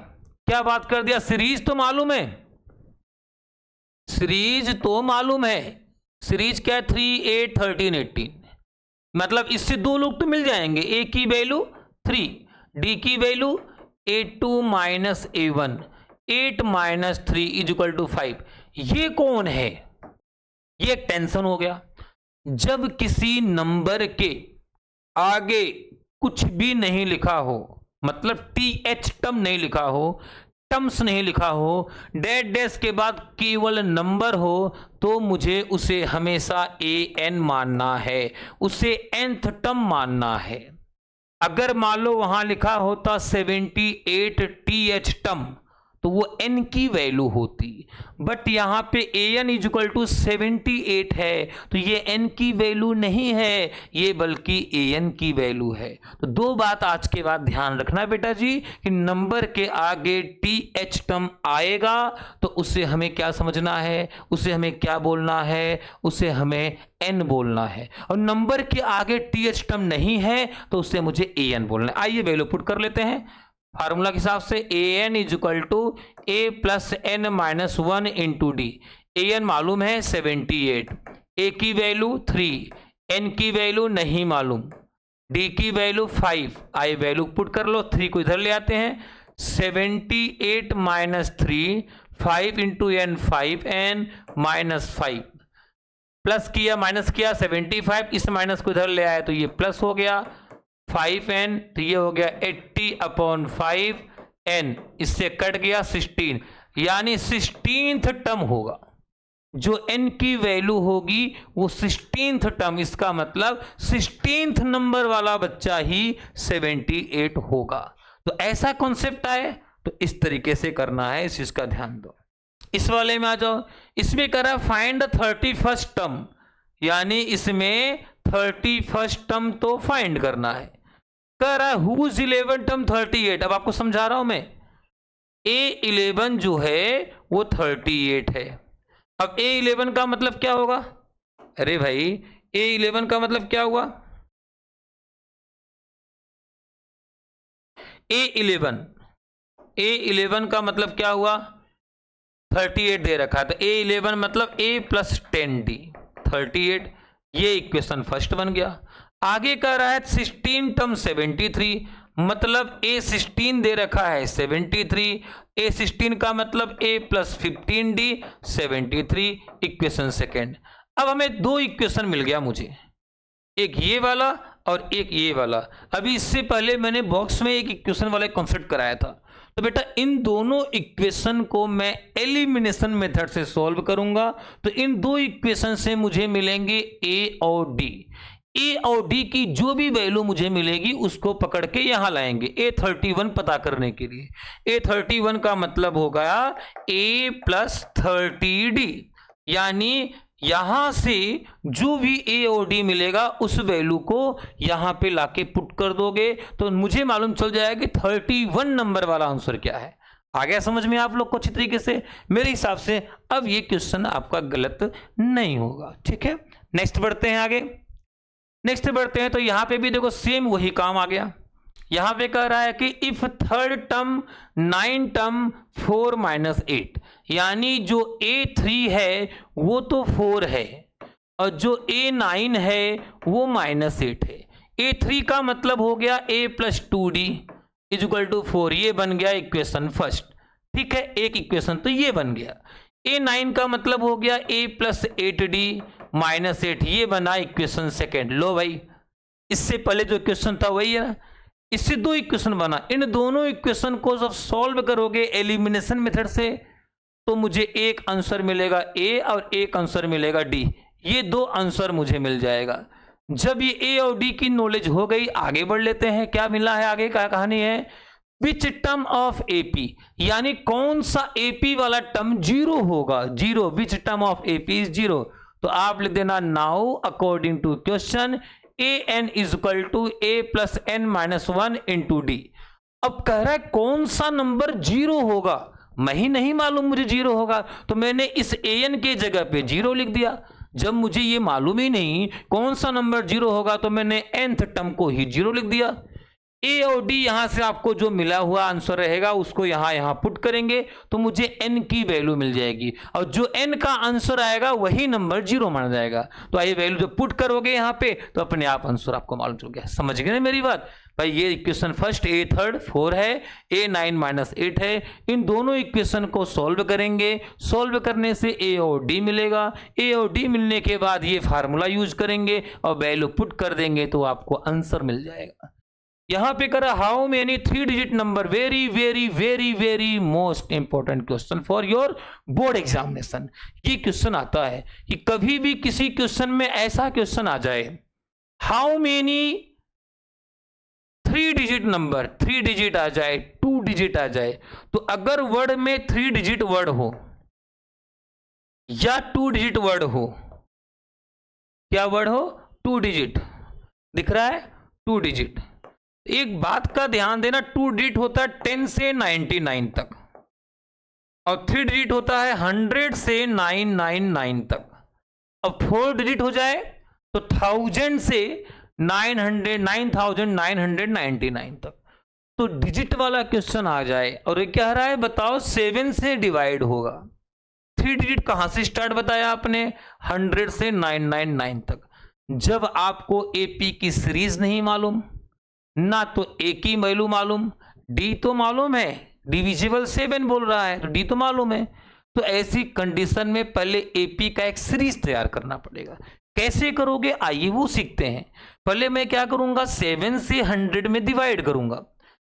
क्या बात कर दिया, सीरीज तो मालूम है, सीरीज तो मालूम है, सीरीज क्या है 3 8 13 18, मतलब इससे दो लोग तो मिल जाएंगे, a की वैल्यू 3, d की value a2 minus a1, 8 minus 3 is equal to 5। ये कौन है, ये एक टेंशन हो गया। जब किसी नंबर के आगे कुछ भी नहीं लिखा हो, मतलब TH टर्म नहीं लिखा हो, टर्म्स नहीं लिखा हो, डैश डैश के बाद केवल नंबर हो, तो मुझे उसे हमेशा AN मानना है, उसे nth टर्म मानना है। अगर मान लो वहां लिखा होता 78 TH टर्म तो वो n की वैल्यू होती, बट यहां पे an इज इक्वल टू 78 है, तो ये n की वैल्यू नहीं है, ये बल्कि an की वैल्यू है। तो दो बात आज के बाद ध्यान रखना बेटा जी, कि नंबर के आगे TH टर्म आएगा तो उसे हमें क्या समझना है, उसे हमें क्या बोलना है, उसे हमें n बोलना है, और नंबर के आगे TH टर्म नहीं है तो उसे मुझे an बोलना है। आइए वैल्यू पुट कर लेते हैं फार्मूला के हिसाब से, an is equal to a plus n minus 1 into d. an मालूम है 78, a की वैल्यू 3, n की वैल्यू नहीं मालूम, d की वैल्यू 5। आई वैल्यू पुट कर लो, 3 को इधर ले आते हैं, 78 minus 3, 5 into n 5n minus 5, plus किया माइनस किया 75, इस माइनस को इधर ले आया तो ये प्लस हो गया 5n, तो ये हो गया 80 अपॉन 5n, इससे कट गया 16, यानी 16th टर्म होगा, जो n की वैल्यू होगी वो 16th टर्म, इसका मतलब 16th नंबर वाला बच्चा ही 78 होगा। तो ऐसा कॉन्सेप्ट आए तो इस तरीके से करना है, इस चीज का ध्यान दो। इस वाले में आ जाओ, इसमें करा फाइंड द 31st टर्म, यानी इसमें 31st टर्म तो फाइंड करना है। कह रहा है हुज 11 टर्म 38। अब आपको समझा रहा हूं मैं, A11 जो है वो 38 है। अब A11 का मतलब क्या होगा? अरे भाई A11 का मतलब क्या हुआ? A11 का मतलब क्या हुआ? 38 दे रखा है, तो A11 मतलब A प्लस 10D 38। ये इक्वेशन फर्स्ट बन गया। आगे कह रहा है 16 टर्म 73, मतलब A16 दे रखा है 73, A16 का मतलब A plus 15D 73, equation second. अब हमें दो इक्वेशन मिल गया मुझे, एक ये वाला और एक ये वाला। अभी इससे पहले मैंने बॉक्स में एक इक्वेशन वाला कॉन्सेप्ट कराया था। तो बेटा इन दोनों इक्वेशन को मैं एलिमिनेशन मेथड से सॉल्व करूंगा। तो इन दो इक्वेशन से मुझे मिलेंगे ए और डी। ए और डी की जो भी वैल्यू मुझे मिलेगी उसको पकड़ के यहां लाएंगे A31 पता करने के लिए। A31 का मतलब होगा A प्लस 30D, यानी यहां से जो भी ए और डी मिलेगा उस वैल्यू को यहां पे लाके पुट कर दोगे तो मुझे मालूम चल जाएगा कि 31 नंबर वाला आंसर क्या है। आ गया समझ में आप लोग को अच्छी तरीके से? मेरे हिसाब से अब ये क्वेश्चन आपका गलत नहीं होगा। ठीक है, नेक्स्ट बढ़ते हैं आगे। नेक्स्ट बढ़ते हैं तो यहां पे भी देखो सेम वही काम आ गया। यहां पे कह रहा है कि if third term 9 term 4 minus 8, यानी जो A3 है वो तो 4 है और जो A9 है वो -8 है। A3 का मतलब हो गया A plus 2D is equal to 4, ये बन गया इक्वेशन फर्स्ट। ठीक है, एक इक्वेशन तो ये बन गया। A9 का मतलब हो गया A प्लस 8D -8, ये बना इक्वेशन सेकेंड। लो भाई, इससे पहले जो इक्वेशन था वही है ना, इससे दो इक्वेशन बना। इन दोनों इक्वेशन को जब सॉल्व करोगे एलिमिनेशन मेथड से तो मुझे एक आंसर मिलेगा ए और एक आंसर मिलेगा डी। ये दो आंसर मुझे मिल जाएगा। जब ये ए और डी की नॉलेज हो गई, आगे बढ़ लेते हैं। क्या मिला है आगे का कहानी है, विच टर्म ऑफ एपी, यानी कौन सा एपी वाला टर्म जीरो होगा। Zero, which term of AP is zero. तो आप लिख देना now according to question an is equal to a plus n minus 1 into d. अब कह रहा है कौन सा नंबर जीरो होगा, मैं ही नहीं मालूम मुझे जीरो होगा, तो मैंने इस an के जगह पे जीरो लिख दिया। जब मुझे ये मालूम ही नहीं कौन सा नंबर जीरो होगा तो मैंने nth टर्म को ही जीरो लिख दिया। ए और डी यहां से आपको जो मिला हुआ आंसर रहेगा उसको यहां पुट करेंगे तो मुझे n की वैल्यू मिल जाएगी और जो n का आंसर आएगा वही नंबर जीरो माना जाएगा। तो आइए वैल्यू जब पुट करोगे यहां पे तो अपने आप आंसर आपको मालूम चल गया। समझ गए ना मेरी बात भाई? ये इक्वेशन फर्स्ट A थर्ड 4 है, A9 माइनस 8 है। इन दोनों इक्वेशन को सॉल्व करेंगे, सॉल्व करने से A और D मिलेगा। A और D मिलने के बाद ये फार्मूला यूज करेंगे और वैल्यू पुट कर देंगे तो आपको आंसर मिल जाएगा। यहां पे करा how many 3 digit number, very very very very most important question for your board examination. ये क्वेश्चन आता है कि कभी भी किसी क्वेश्चन में ऐसा क्वेश्चन आ जाए, how many 3 digit number, 3 digit आ जाए, 2 डिजिट आ जाए, तो अगर वर्ड में 3 डिजिट वर्ड हो या 2 डिजिट वर्ड हो, क्या वर्ड हो? 2 डिजिट दिख रहा है, 2 डिजिट। एक बात का ध्यान देना, 2 डिजिट होता है 10 से 99 तक और 3 डिजिट होता है 100 से 999 तक। अब 4 डिजिट हो जाए तो 1000 से 9999 तक। तो डिजिट वाला क्वेश्चन आ जाए और ये कह रहा है बताओ 7 से डिवाइड होगा। 3 डिजिट कहां से स्टार्ट बताया आपने? 100 से 999 तक। जब आपको एपी की सीरीज नहीं मालूम, ना तो ए की वैल्यू मालूम, डी तो मालूम है, डिविजिबल 7 बोल रहा है तो डी तो मालूम है, तो ऐसी कंडीशन में पहले एपी का एक सीरीज तैयार करना पड़ेगा। कैसे करोगे आइए वो सीखते हैं। पहले मैं क्या करूंगा, 7 से 100 में डिवाइड करूंगा।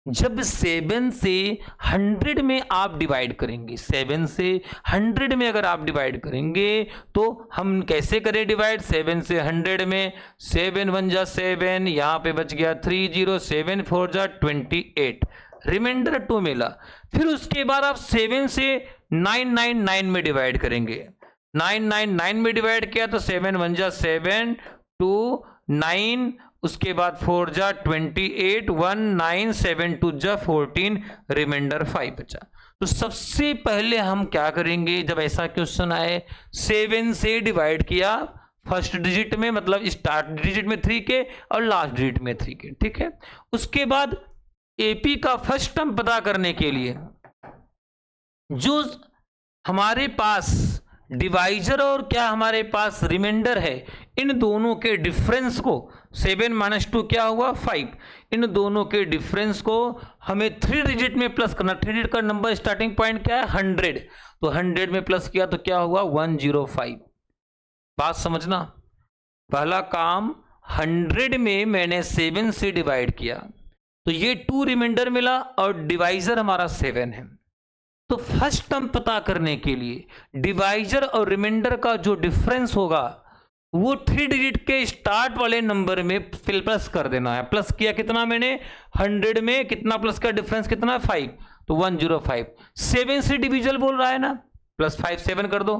जब 7 से 100 में आप डिवाइड करेंगे, 7 से 100 में अगर आप डिवाइड करेंगे तो हम कैसे करें डिवाइड? 7 से 100 में 7 1 जा 7, यहाँ पे बच गया 3 0, 7 4 जा 28, रिमाइंडर 2 मिला। फिर उसके बाद आप 7 से 999 में डिवाइड करेंगे। 999 में डिवाइड किया तो 7 1 जा 7, 2 9, उसके बाद 4 जा 28, 1 9 7 2 जा 14, रिमाइंडर 5 बचा। तो सबसे पहले हम क्या करेंगे, जब ऐसा क्वेश्चन आए 7 से डिवाइड किया फर्स्ट डिजिट में, मतलब स्टार्ट डिजिट में 3 के और लास्ट डिजिट में 3 के, ठीक है। उसके बाद एपी का फर्स्ट टर्म पता करने के लिए जो हमारे पास डिवाइजर और क्या हमारे पास रिमाइंडर है, इन दोनों के डिफरेंस को 7 - 2 क्या हुआ 5, इन दोनों के डिफरेंस को हमें 3 डिजिट में प्लस करना। 3 डिजिट का नंबर स्टार्टिंग पॉइंट क्या है 100, तो 100 में प्लस किया तो क्या हुआ 105। बात समझना, पहला काम 100 में मैंने 7 से डिवाइड किया तो ये 2 रिमाइंडर मिला और डिवाइजर हमारा 7 है। तो फर्स्ट टर्म पता करने के लिए डिवाइजर और रिमाइंडर का जो डिफरेंस होगा वो 3 डिजिट के स्टार्ट वाले नंबर में फिल प्लस कर देना है। प्लस किया कितना मैंने 100 में, कितना प्लस का डिफरेंस कितना 5, तो 105। 7 से डिविजल बोल रहा है ना, प्लस 5 7 कर दो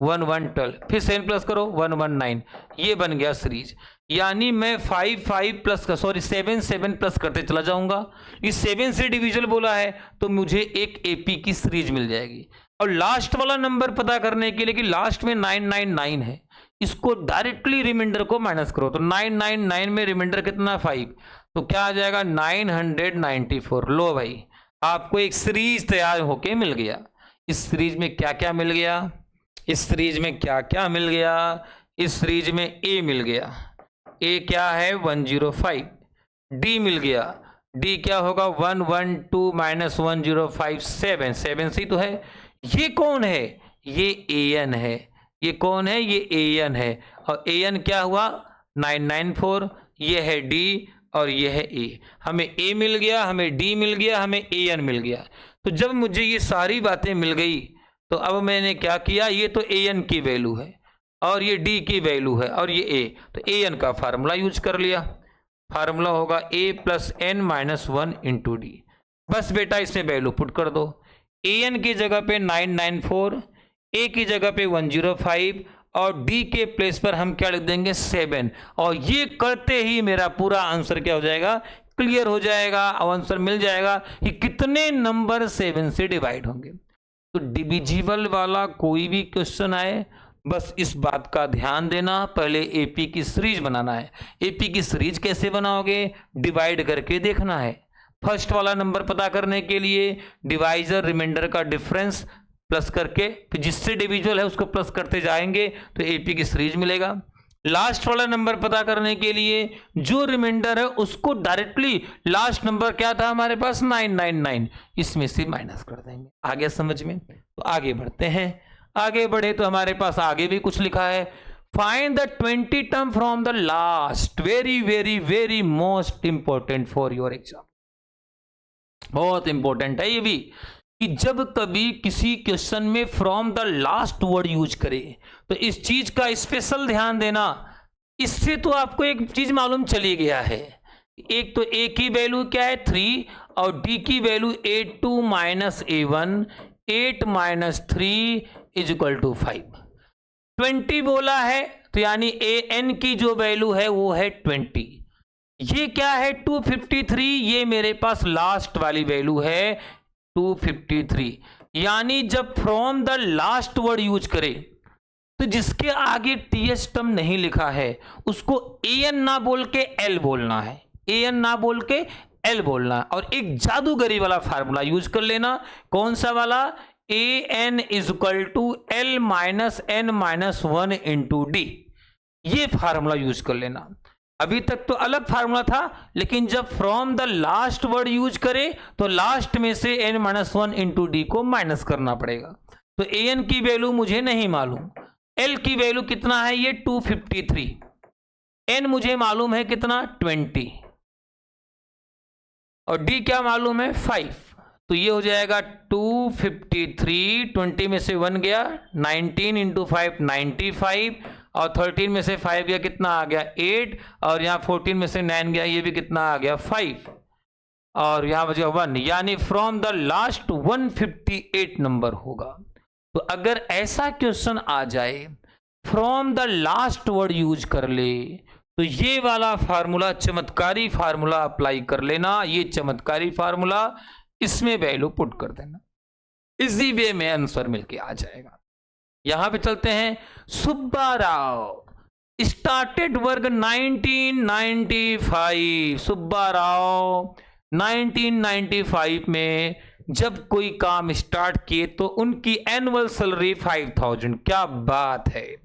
1112, फिर 7 प्लस करो 119, ये बन गया सीरीज। यानी मैं 5 प्लस 7 7 प्लस करते चला जाऊंगा। इस 7 से डिविजल बोला है तो मुझे एक एपी की सीरीज मिल जाएगी। और लास्ट वाला नंबर पता करने के लिए कि लास्ट में 999 है, इसको डायरेक्टली रिमाइंडर को माइनस करो तो 999 में रिमाइंडर कितना 5, तो क्या आ जाएगा 994। लो भाई, आपको एक सीरीज तैयार होके मिल गया। इस सीरीज में क्या क्या मिल गया, इस सीरीज में क्या क्या मिल गया, इस सीरीज में ए मिल गया, ए क्या है 105, डी मिल गया, डी क्या होगा 112 - 105 7 सी तो है। ये कौन है, ये एन है, ये कौन है, ये एन है। और एन क्या हुआ 994, ये है डी और ये है ए। हमें ए मिल गया, हमें डी मिल गया, हमें एन मिल गया। तो जब मुझे ये सारी बातें मिल गई तो अब मैंने क्या किया, ये तो एन की वैल्यू है और ये डी की वैल्यू है और ये ए, तो एन का फार्मूला यूज कर लिया। फार्मूला होगा a plus n minus 1 into d. बस बेटा इसमें वैल्यू पुट कर दो, एन की जगह पे 994, ए की जगह पे 105 और डी के प्लेस पर हम क्या लिख देंगे 7। और ये करते ही मेरा पूरा आंसर क्या हो जाएगा, क्लियर हो जाएगा और आंसर मिल जाएगा कि कितने नंबर 7 से डिवाइड होंगे। तो डिविजिबल वाला कोई भी क्वेश्चन आए बस इस बात का ध्यान देना, पहले एपी की सीरीज बनाना है। एपी की सीरीज कैसे बनाओगे, डिवाइड करके देखना है। फर्स्ट वाला नंबर पता करने के लिए डिवाइजर रिमाइंडर का डिफरेंस प्लस करके फिर जिससे डिविजिबल है उसको प्लस करते जाएंगे तो एपी की सीरीज मिलेगा। लास्ट वाला नंबर पता करने के लिए जो रिमाइंडर है उसको डायरेक्टली, लास्ट नंबर क्या था हमारे पास 999, इसमें से माइनस कर देंगे। आ गया समझ में? तो आगे बढ़ते हैं। आगे बढ़े तो हमारे पास आगे भी कुछ लिखा है, find the 20 term from the last. Very very very most important for your exam, बहुत इंपॉर्टेंट है ये भी, कि जब कभी किसी क्वेश्चन में from the last word use करे तो इस चीज का स्पेशल ध्यान देना। इससे तो आपको एक चीज मालूम चली गया है, एक तो ए की वैल्यू क्या है 3 और डी की वैल्यू A2 - A1, 8 - 3 = 5। 20 बोला है तो यानी an की जो वैल्यू है वो है 20। ये क्या है 253, ये मेरे पास लास्ट वाली वैल्यू है 253। यानी जब from the last word use करे तो जिसके आगे टीएस टर्म नहीं लिखा है उसको एन ना बोल के एल बोलना है, एन ना बोल के एल बोलना है। और एक जादूगरी वाला फार्मूला यूज कर लेना, कौन सा वाला, an = L - n - 1 into D. ये फार्मूला यूज कर लेना। अभी तक तो अलग फार्मूला था, लेकिन जब from the last word use करे तो लास्ट में से n - 1 इंटू डी को माइनस करना पड़ेगा। तो an की वैल्यू मुझे नहीं मालूम, l की वैल्यू कितना है ये 253, n मुझे मालूम है कितना 20 और d क्या मालूम है 5। तो ये हो जाएगा 253, 20 में से 1 गया, 19 × 5 95 और 13 में से 5 गया, कितना आ गया 8 और यहाँ 14 में से 9 गया, ये भी कितना आ गया 5 और यहाँ बचा 1, यानी फ्रॉम द लास्ट 158 नंबर होगा। तो अगर ऐसा क्वेश्चन आ जाए from the last word use कर ले तो ये वाला फार्मूला, चमत्कारी फार्मूला अप्लाई कर लेना, ये चमत्कारी फार्मूला, इसमें वैल्यू पुट कर देना, इसी वे में आंसर मिलके आ जाएगा। यहां पे चलते हैं। Subba Rao started work 1995। सुब्बा राव 1995 में जब कोई काम स्टार्ट किए तो उनकी एनुअल सैलरी 5000। क्या बात है।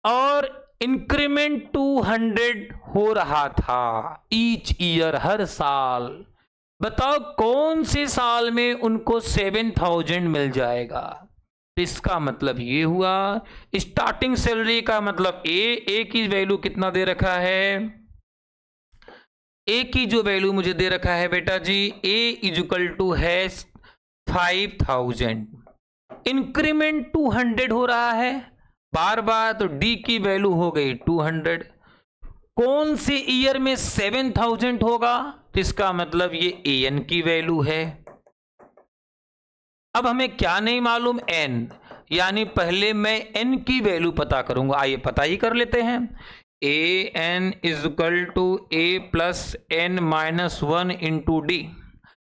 और इंक्रीमेंट 200 हो रहा था ईच ईयर, हर साल। बताओ कौन से साल में उनको 7000 मिल जाएगा। तो इसका मतलब ये हुआ, स्टार्टिंग सैलरी का मतलब ए की वैल्यू कितना दे रखा है, ए की जो वैल्यू मुझे दे रखा है बेटा जी, ए इक्वल टू है 5000, इंक्रीमेंट 200 हो रहा है बार बार, तो डी की वैल्यू हो गई 200। कौन से ईयर में 7000 होगा, तो इसका मतलब ये एन की वैल्यू है। अब हमें क्या नहीं मालूम, एन, यानी पहले मैं एन की वैल्यू पता करूंगा। आइए पता ही कर लेते हैं। A n is equal to a plus n minus 1 into d.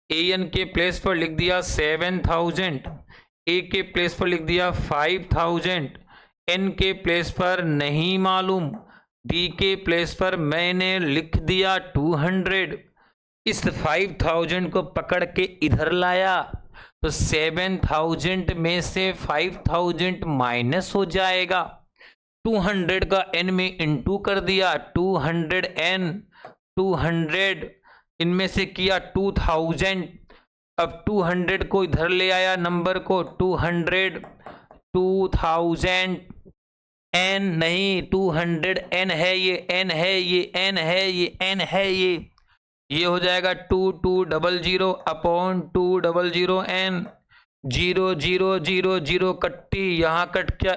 A n के प्लेस पर लिख दिया 7000, ए के प्लेस पर लिख दिया 5000, एन के प्लेस पर नहीं मालूम, डी के प्लेस पर मैंने लिख दिया 200। इस 5000 को पकड़ के इधर लाया तो 7000 में से 5000 माइनस हो जाएगा। 200 का n में इंटू कर दिया, 200n, 200 इनमें से किया 2000। अब 200 को इधर ले आया नंबर को, 200, 2000 n नहीं, 200n है, ये n है, ये n है, ये n है, ये हो जाएगा 2200 अपॉन 200n। 0 0 0 0 कट्टी, यहां कट क्या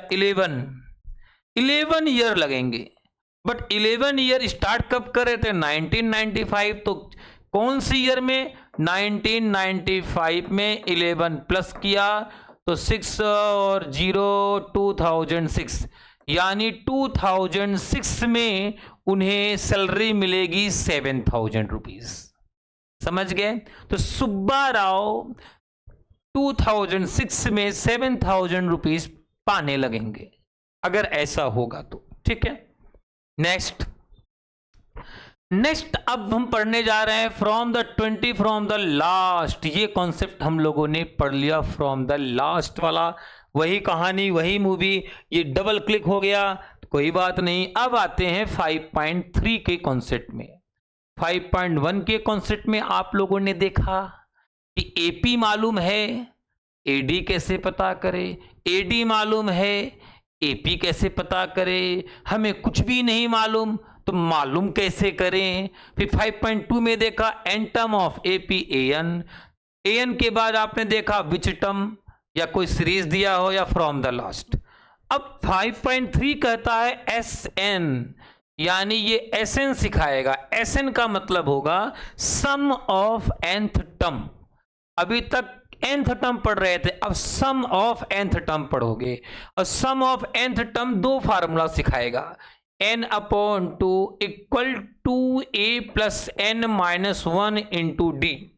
11 ईयर लगेंगे। बट 11 ईयर स्टार्ट कब करे थे, 1995। तो कौन सी ईयर में, 1995 में 11 प्लस किया तो 6 और 0 2006, यानी 2006 में उन्हें सैलरी मिलेगी 7000 रुपीज। समझ गए। तो सुब्बा राव 2006 में 7000 रुपीज पाने लगेंगे, अगर ऐसा होगा तो। ठीक है। नेक्स्ट अब हम पढ़ने जा रहे हैं फ्रॉम द लास्ट। ये कॉन्सेप्ट हम लोगों ने पढ़ लिया, फ्रॉम द लास्ट वाला, वही कहानी, वही मूवी। ये डबल क्लिक हो गया, कोई बात नहीं। अब आते हैं 5.3 के कॉन्सेप्ट में। 5.1 के कॉन्सेप्ट में आप लोगों ने देखा कि एपी मालूम है, एडी कैसे पता करें, एडी मालूम है, एपी कैसे पता करें, हमें कुछ भी नहीं मालूम तो मालूम कैसे करें। फिर 5.2 में देखा n term of AP n, n के बाद आपने देखा विच टर्म, या कोई सीरीज दिया हो या फ्रॉम द लास्ट। अब 5.3 कहता है एस एन, यानी ये एस एन सिखाएगा। एस एन का मतलब होगा सम ऑफ एंथ टर्म। अभी तक एंथ टर्म पढ़ रहे थे, अब सम ऑफ एंथ टर्म पढ़ोगे। और सम ऑफ एंथ टर्म दो फार्मूला सिखाएगा, n upon 2 equal to a plus n minus 1 into d.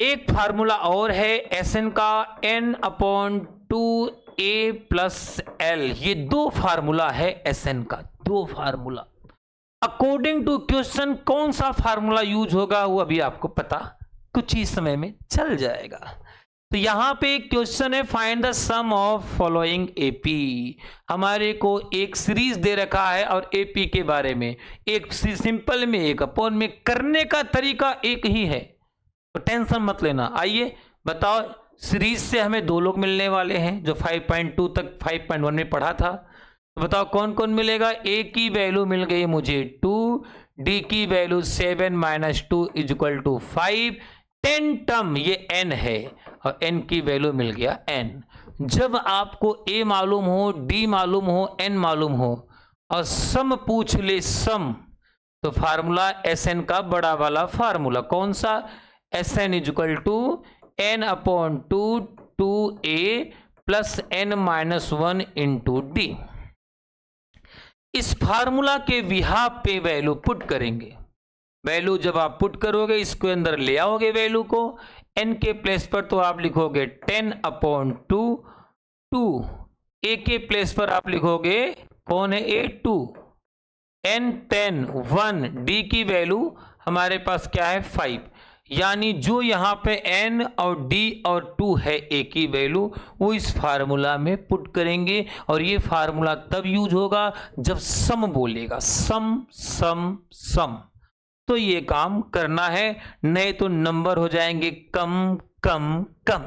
एक फार्मूला और है Sn का, n upon 2a plus l। ये दो फार्मूला है Sn का, दो फार्मूला। अकॉर्डिंग टू क्वेश्चन कौन सा फार्मूला यूज होगा वो अभी आपको पता कुछ ही समय में चल जाएगा। तो यहां पे एक क्वेश्चन है, find the sum of following AP. हमारे को एक सीरीज दे रखा है और एपी के बारे में, एक सिंपल में, एक अपॉन में। करने का तरीका एक ही है, तो टेंशन मत लेना। आइए बताओ, सीरीज से हमें दो लोग मिलने वाले हैं जो 5.2 तक 5.1 में पढ़ा था। तो बताओ कौन कौन मिलेगा। ए की वैल्यू मिल गई मुझे 2, डी की value 7 minus 2 is equal to 5, 10 term ये n है और n की वैल्यू मिल गया n। जब आपको a मालूम हो, d मालूम हो, n मालूम हो और सम पूछ ले सम, तो फार्मूला Sn का बड़ा वाला फार्मूला कौन सा, Sn is equal to n upon 2 2a plus n minus 1 into d. इस फार्मूला के बिहाफ पे वैल्यू पुट करेंगे। वैल्यू जब आप पुट करोगे, इसको अंदर ले आओगे वैल्यू को, n के प्लेस पर तो आप लिखोगे 10/2, 2 a के प्लेस पर आप लिखोगे कौन है a, 2, n 10, 1, d की वैल्यू हमारे पास क्या है 5, यानी जो यहाँ पे n और d और 2 है a की वैल्यू, वो इस फार्मूला में पुट करेंगे। और ये फार्मूला तब यूज होगा जब सम बोलेगा, सम सम सम, तो ये काम करना है, नहीं तो नंबर हो जाएंगे कम कम कम।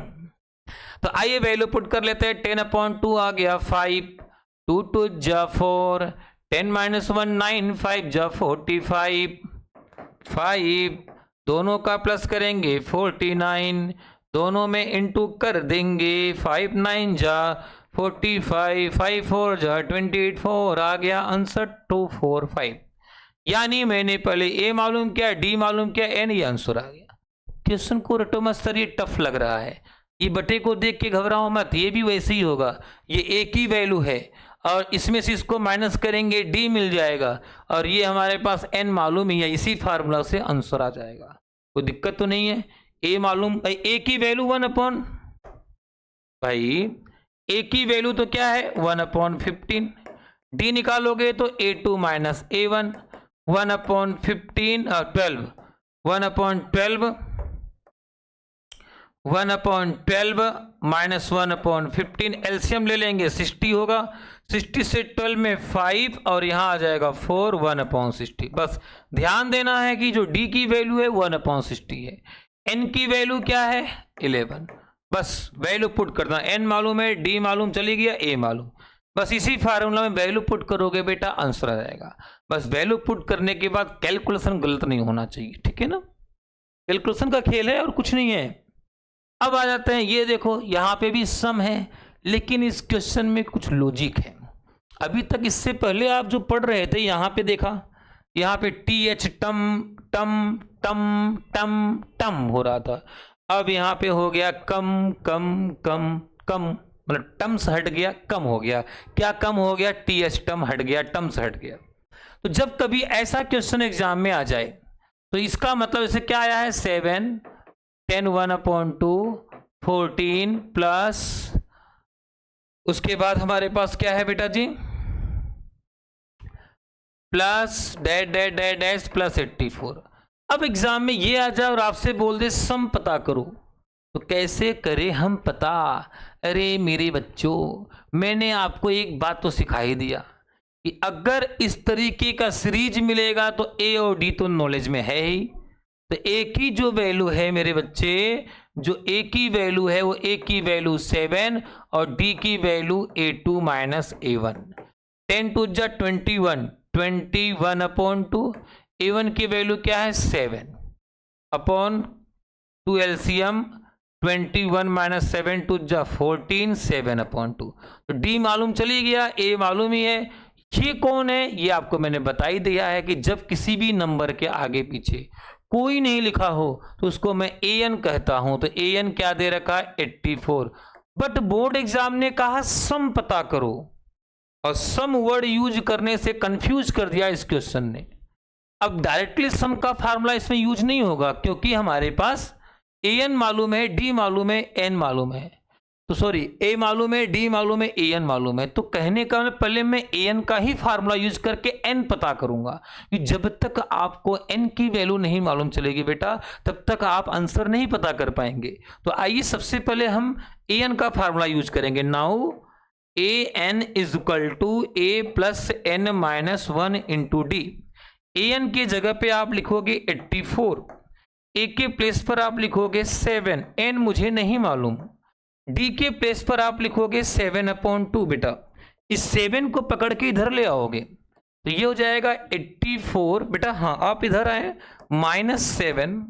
तो आइए वैल्यू पुट कर लेते हैं। 10/2 आ गया 5, 2 2 जा 4, 10 - 1 9, 5 जा 45, 5 दोनों का प्लस करेंगे 49, दोनों में इंटू कर देंगे, 5 9 जा 45, 5 4 जा 28, 4 आ गया आंसर 245। यानी मैंने पहले ए मालूम किया, डी मालूम किया, एन, ये आंसर आ गया। क्वेश्चन को रटो मत सर, ये टफ लग रहा है, ये बटे को देख के घबराओ मत, ये भी वैसे ही होगा। ये ए की वैल्यू है और इसमें से इसको माइनस करेंगे डी मिल जाएगा, और ये हमारे पास एन मालूम ही है, इसी फार्मूला से आंसर आ जाएगा, कोई दिक्कत तो नहीं है। ए मालूम, ए की वैल्यू 1 भाई ए की वैल्यू तो क्या है 1/15, डी निकालोगे तो a2 - a1, 1/15 12, 1/12, 1/12 - 1/15, एलसीएम ले लेंगे 60 होगा, 60 से 12 में 5 और यहाँ आ जाएगा 4, 1/60। बस ध्यान देना है कि जो d की वैल्यू है 1/60 है, n की वैल्यू क्या है 11, बस वैल्यू पुट करना, n मालूम है, d मालूम चली गया, a मालूम, बस इसी फार्मूला में वैल्यू पुट करोगे बेटा आंसर आ जाएगा। बस वैल्यू पुट करने के बाद कैलकुलेशन गलत नहीं होना चाहिए, ठीक है ना, कैलकुलेशन का खेल है और कुछ नहीं है। अब आ जाते हैं, ये देखो यहाँ पे भी सम है, लेकिन इस क्वेश्चन में कुछ लॉजिक है। अभी तक इससे पहले आप जो पढ़ रहे थे, यहाँ पे देखा, यहाँ पे TH टम टम टम टम टम हो रहा था, अब यहाँ पे हो गया कम कम कम कम, मतलब टम्स हट गया, कम हो गया। क्या कम हो गया? TH टम हट गया, टम्स हट गया। तो जब कभी ऐसा क्वेश्चन एग्जाम में आ जाए तो इसका मतलब इसे क्या आया है 7, 10 1/2, 14 प्लस उसके बाद हमारे पास क्या है बेटा जी, plus dash dash dash dash plus 84। अब एग्जाम में ये आ जाए और आपसे बोल दे सम पता करो, तो कैसे करें हम पता? अरे मेरे बच्चों, मैंने आपको एक बात तो सिखा ही दिया कि अगर इस तरीके का सीरीज मिलेगा तो ए और डी तो नॉलेज में है ही। तो ए की जो वैल्यू है मेरे बच्चे, जो ए की वैल्यू है वो ए की वैल्यू 7 और डी की वैल्यू A2 - A1। 10 2 जा 21, 21/2, A1 की वैल्यू क्या है 7/2 एलसीएम, 21 - 7 2 जा 14, 7/2। तो डी मालूम चली गया, ए मालूम ही है। ये कौन है? ये आपको मैंने बता ही दिया है कि जब किसी भी नंबर के आगे पीछे कोई नहीं लिखा हो तो उसको मैं AN कहता हूं। तो AN क्या दे रखा है 84, बट बोर्ड एग्जाम ने कहा सम पता करो, और सम वर्ड यूज करने से कंफ्यूज कर दिया इस क्वेश्चन ने। अब डायरेक्टली सम का फार्मूला इसमें यूज नहीं होगा, क्योंकि हमारे पास AN मालूम है, D मालूम है, N मालूम है, तो सॉरी A मालूम है, D मालूम है, AN मालूम है। तो कहने का पहले मैं AN का ही फार्मूला यूज करके N पता करूंगा, कि जब तक आपको N की वैल्यू नहीं मालूम चलेगी बेटा, तब तक आप आंसर नहीं पता कर पाएंगे। तो आइए सबसे पहले हम AN का फार्मूला यूज करेंगे। Now AN is equal to A plus N - 1 into D। AN की जगह पे आप लिखोगे 84, A के प्लेस पर आप लिखोगे 7, N मुझे नहीं मालूम, D के प्लेस पर आप लिखोगे 7/2 बेटा। इस 7 को पकड़ के इधर ले आओगे तो ये हो जाएगा 84 बेटा। हाँ, आप इधर आए, -7,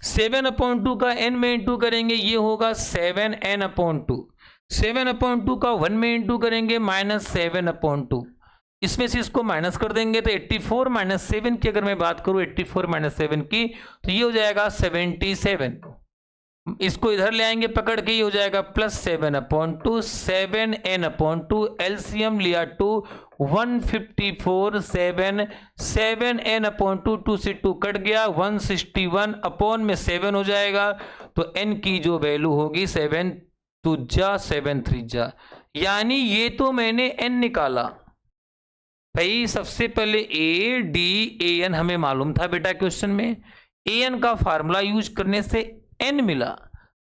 7/2 का n में इंटू करेंगे, ये होगा 7n/2, 7/2 का 1 में इंटू करेंगे -7/2। इसमें से इसको माइनस कर देंगे तो 84 - 7 की अगर मैं बात करूं 84 - 7 की, तो ये हो जाएगा 77। इसको इधर ले आएंगे पकड़ के, ये हो जाएगा +7/2, 7n/2, एलसीएम लिया 2, 154 7 n/2, 2 से 2 कट गया, 161 अपॉन में 7 हो जाएगा। तो n की जो वैल्यू होगी 7 2 जा 7 3 जा, यानी ये तो मैंने n निकाला भाई। सबसे पहले ए डी ए एन हमें मालूम था बेटा क्वेश्चन में, ए एन का फार्मूला यूज करने से n मिला।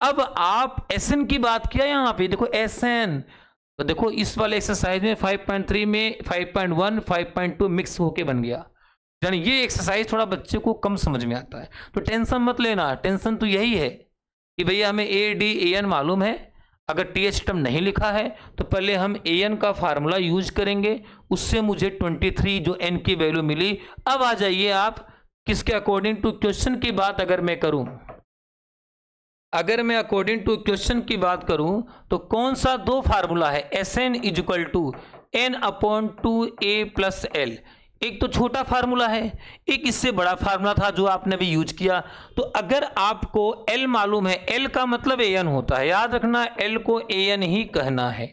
अब आप एस एन की बात किया यहाँ पे, देखो एस एन, तो देखो इस वाले एक्सरसाइज में 5.3 में 5.1 5.2 मिक्स होके बन गया। यानी ये एक्सरसाइज थोड़ा बच्चे को कम समझ में आता है, तो टेंशन मत लेना। टेंशन तो यही है कि भैया हमें ए डी ए एन मालूम है, अगर टी एच टर्म नहीं लिखा है तो पहले हम ए एन का फार्मूला यूज करेंगे, उससे मुझे 23 जो एन की वैल्यू मिली। अब आ जाइए आप किसके अकॉर्डिंग टू क्वेश्चन की बात अगर मैं करूं, अगर मैं अकॉर्डिंग टू क्वेश्चन की बात करूं तो कौन सा दो फार्मूला है, S N is equal to n/2a+l। एक तो छोटा फार्मूला है, एक इससे बड़ा फार्मूला था जो आपने भी यूज किया। तो अगर आपको l मालूम है, l का मतलब an होता है, याद रखना l को an ही कहना है,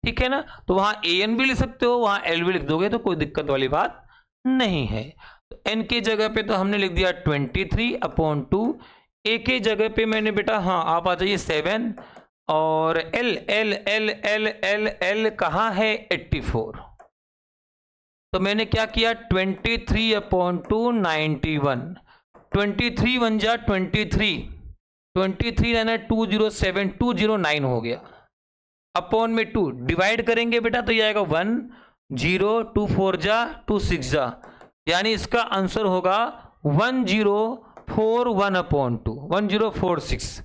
ठीक है ना। तो वहां an भी लिख सकते हो, वहां l भी लिख दोगे तो कोई दिक्कत वाली बात नहीं है। तो n की जगह पे तो हमने लिख दिया 23/2, a के जगह पे मैंने बेटा, हाँ आप आ जाइए 7, और l l l l l l कहाँ है 84। तो मैंने क्या किया 23/2 91, 23 1 जा 23, 23 रहना 207 209 हो गया, अपॉन में 2 डिवाइड करेंगे बेटा तो ये आएगा 1 0 2 4 जा 2 6 जा, यानी इसका आंसर होगा 1041/2 1046,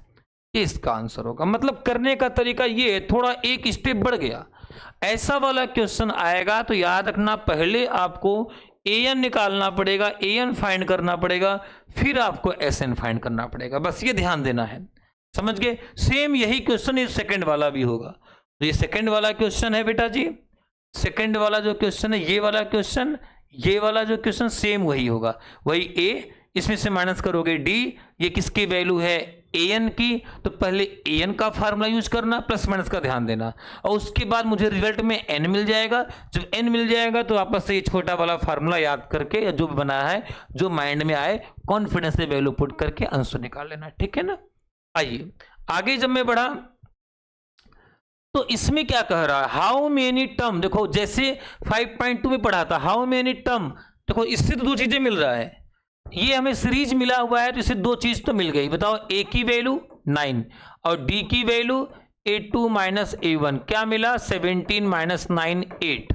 ये इसका आंसर होगा। मतलब करने का तरीका ये थोड़ा एक स्टेप बढ़ गया। ऐसा वाला क्वेश्चन आएगा तो याद रखना पहले आपको ए एन निकालना पड़ेगा, ए एन फाइंड करना पड़ेगा, फिर आपको एस एन फाइंड करना पड़ेगा, बस ये ध्यान देना है, समझ गए। सेम यही क्वेश्चन इस सेकंड वाला भी होगा। तो ये सेकंड वाला क्वेश्चन है बेटा जी, सेकंड वाला जो क्वेश्चन है, ये वाला क्वेश्चन, ये वाला जो क्वेश्चन सेम वही होगा, वही ए, इसमें से माइनस करोगे डी, ये किसकी वैल्यू है ए एन की, तो पहले ए एन का फार्मूला यूज करना, प्लस माइनस का ध्यान देना, और उसके बाद मुझे रिजल्ट में एन मिल जाएगा। जब एन मिल जाएगा तो वापस से ये छोटा वाला फार्मूला याद करके, या जो भी बनाया है जो माइंड में आए, कॉन्फिडेंस से वैल्यू पुट करके आंसर निकाल लेना, ठीक है ना। आइए आगे जब मैं बढ़ा तो इसमें क्या कह रहा है, हाउ मेनी टर्म, देखो जैसे 5.2 में पढ़ा था हाउ मेनी टर्म, देखो इससे तो दो चीजें मिल रहा है, ये हमें सीरीज मिला हुआ है तो इससे दो चीज तो मिल गई। बताओ a की वैल्यू 9 और d की वैल्यू a2 - a1, क्या मिला 17 - 9 8।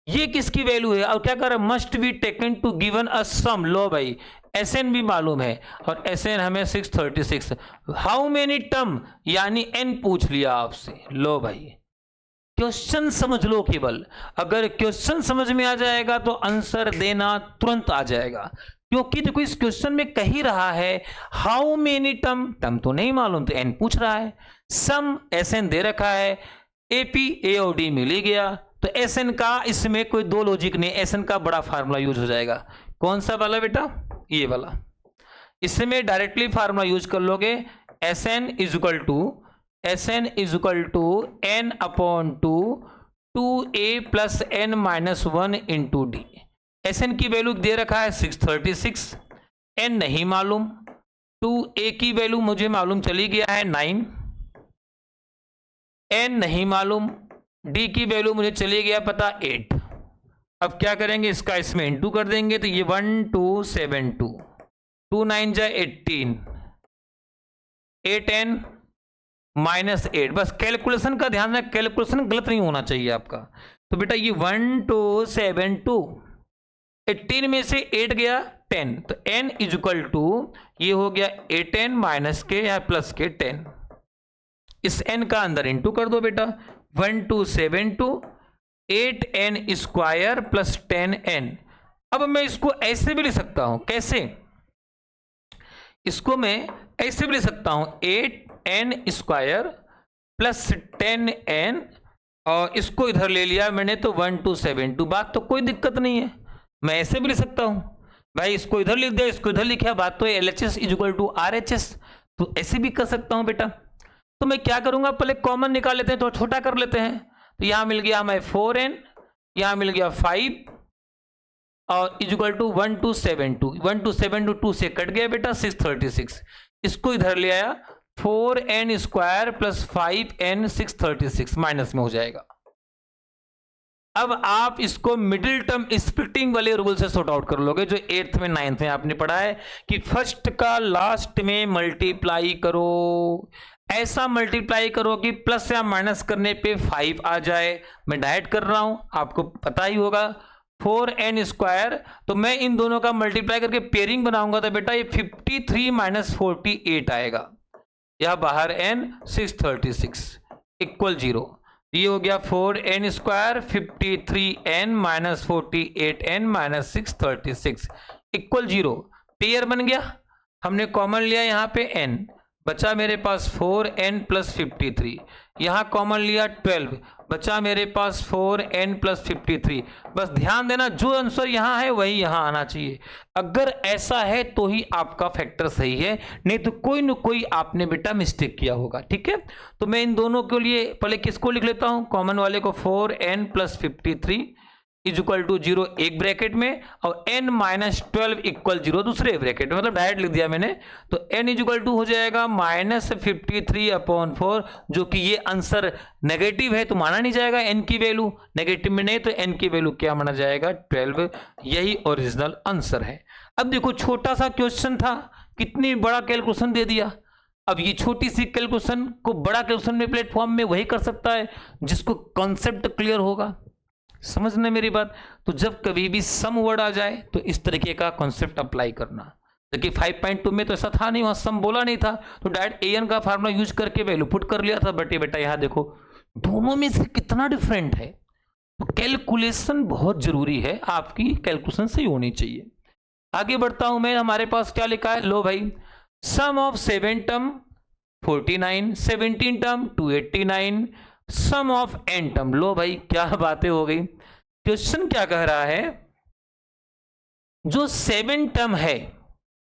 ये किसकी वैल्यू है और क्या कर रहा है, must be taken to given a sum. लो भाई एसएन भी मालूम है और एसएन हमें 636। हाउ मेनी टर्म यानी n पूछ लिया आपसे। लो भाई क्वेश्चन समझ लो केवल, अगर क्वेश्चन समझ में आ जाएगा तो आंसर देना तुरंत आ जाएगा, क्योंकि देखो इस क्वेश्चन में कह ही रहा है हाउ मेनी टर्म, टर्म तो नहीं मालूम तो n पूछ रहा है, सम एसएन दे रखा है, एपी ए और डी मिल ही गया, तो एसएन का इसमें कोई दो लॉजिक नहीं, एसएन का बड़ा फार्मूला यूज हो जाएगा। कौन सा वाला बेटा, ये वाला, इसमें डायरेक्टली फार्मूला यूज कर लोगे, Sn is equal to n/2 2a + n - 1 into d. Sn की वैल्यू दे रखा है 636, n नहीं मालूम, 2a की वैल्यू मुझे मालूम चली गया है 9, n नहीं मालूम, d की वैल्यू मुझे चली गया पता 8। अब क्या करेंगे, इसका इसमें इंटू कर देंगे तो ये 1272, 2 9 जा 18, 8n -8। बस कैलकुलेशन का ध्यान रखें, कैलकुलेशन गलत नहीं होना चाहिए आपका। तो बेटा ये 1272, 18 में से 8 गया 10, तो n इज इक्वल टू ये हो गया 8n माइनस के या प्लस के 10। इस n का अंदर इंटू कर दो बेटा, 1272 8n स्क्वायर प्लस 10n। अब मैं इसको ऐसे भी लिख सकता हूं, कैसे, इसको मैं ऐसे भी लिख सकता हूं 8n स्क्वायर प्लस 10n, और इसको इधर ले लिया मैंने तो 1272, बात तो कोई दिक्कत नहीं है, मैं ऐसे भी लिख सकता हूं भाई, इसको इधर लिख दिया इसको इधर लिखा, बात तो LHS is equal to RHS, तो ऐसे भी कर सकता हूं बेटा। तो मैं क्या करूंगा, पहले कॉमन निकाल लेते हैं, तो छोटा कर लेते हैं, तो यहां मिल गया हमें 4n, यहां मिल गया 5 और इक्वल टू 1272, 1272 से कट गया बेटा 636, इसको इधर ले आया 4n square plus 5n 636 minus में हो जाएगा। अब आप इसको मिडिल टर्म स्प्लिटिंग वाले रूल से सॉर्ट आउट कर लोगे, जो 8th में 9th में आपने पढ़ा है कि फर्स्ट का लास्ट में मल्टीप्लाई करो, ऐसा मल्टीप्लाई करो कि प्लस या माइनस करने पे 5 आ जाए। मैं डायरेक्ट कर रहा हूं, आपको पता ही होगा 4n स्क्वायर, तो मैं इन दोनों का मल्टीप्लाई करके पेयरिंग बनाऊंगा तो बेटा ये 53 माइनस 48 आएगा, यह बाहर n 636 इक्वल 0। ये हो गया 4n square 53n minus 48n minus 636 equal 0। Pair बन गया, हमने कॉमन लिया यहाँ पे n, बचा मेरे पास 4n प्लस 53, यहाँ कॉमन लिया 12, बचा मेरे पास 4n प्लस 53। बस ध्यान देना जो आंसर यहाँ है वही यहाँ आना चाहिए, अगर ऐसा है तो ही आपका फैक्टर सही है, नहीं तो कोई न कोई आपने बेटा मिस्टेक किया होगा। ठीक है, तो मैं इन दोनों के लिए पहले किसको लिख लेता हूँ, कॉमन वाले को 4n plus 53 is equal to 0 एक ब्रैकेट में और n माइनस 12 इक्वल 0 दूसरे ब्रैकेट में, मतलब डायरेक्ट लिख दिया मैंने। तो n इज इक्वल टू हो जाएगा माइनस 53/4, जो कि ये आंसर नेगेटिव है तो माना नहीं जाएगा, n की वैल्यू नेगेटिव में नहीं तो n की वैल्यू क्या माना जाएगा 12, यही ओरिजिनल आंसर है। अब देखो छोटा सा क्वेश्चन था, कितनी बड़ा कैलकुलेशन दे दिया। अब ये छोटी सी कैलकुलेशन को बड़ा कैलकुलेशन में प्लेटफॉर्म में वही कर सकता है जिसको कॉन्सेप्ट क्लियर होगा, समझने मेरी बात। तो जब कभी भी सम वर्ड आ जाए तो इस तरीके का कॉन्सेप्ट अप्लाई करना। देखिए 5.2 में तो ऐसा था नहीं, वहां सम बोला नहीं था, तो डायरेक्ट an का फार्मूला यूज करके वैल्यू पुट कर लिया था। बट बेटा यहाँ देखो दोनों में से कितना डिफरेंट है, तो कैलकुलेशन बहुत जरूरी है, आपकी कैलकुलेशन सही होनी चाहिए। आगे बढ़ता हूं मैं, हमारे पास क्या लिखा है, लो भाई sum of 7 term 49, 17 term 289, sum of n term. लो भाई क्या बातें हो गई, क्वेश्चन क्या कह रहा है, जो 7 टर्म है,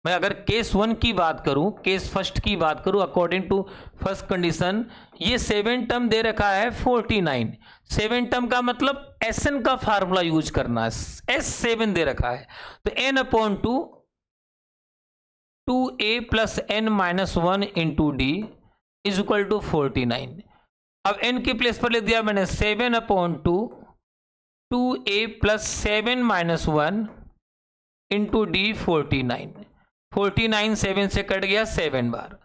मैं अगर केस 1 की बात करूं, केस फर्स्ट की बात करूं, अकॉर्डिंग टू फर्स्ट कंडीशन ये 7 टर्म दे रखा है 49। 7 टर्म का मतलब Sn का फार्मूला यूज करना है, S7 दे रखा है, तो n/2 2a plus n minus 1 into d is equal to 49। अब n के प्लेस पर लिख दिया मैंने 7/2 2a plus 7 minus 1 into D 49। 49 7 से कट गया 7 बार।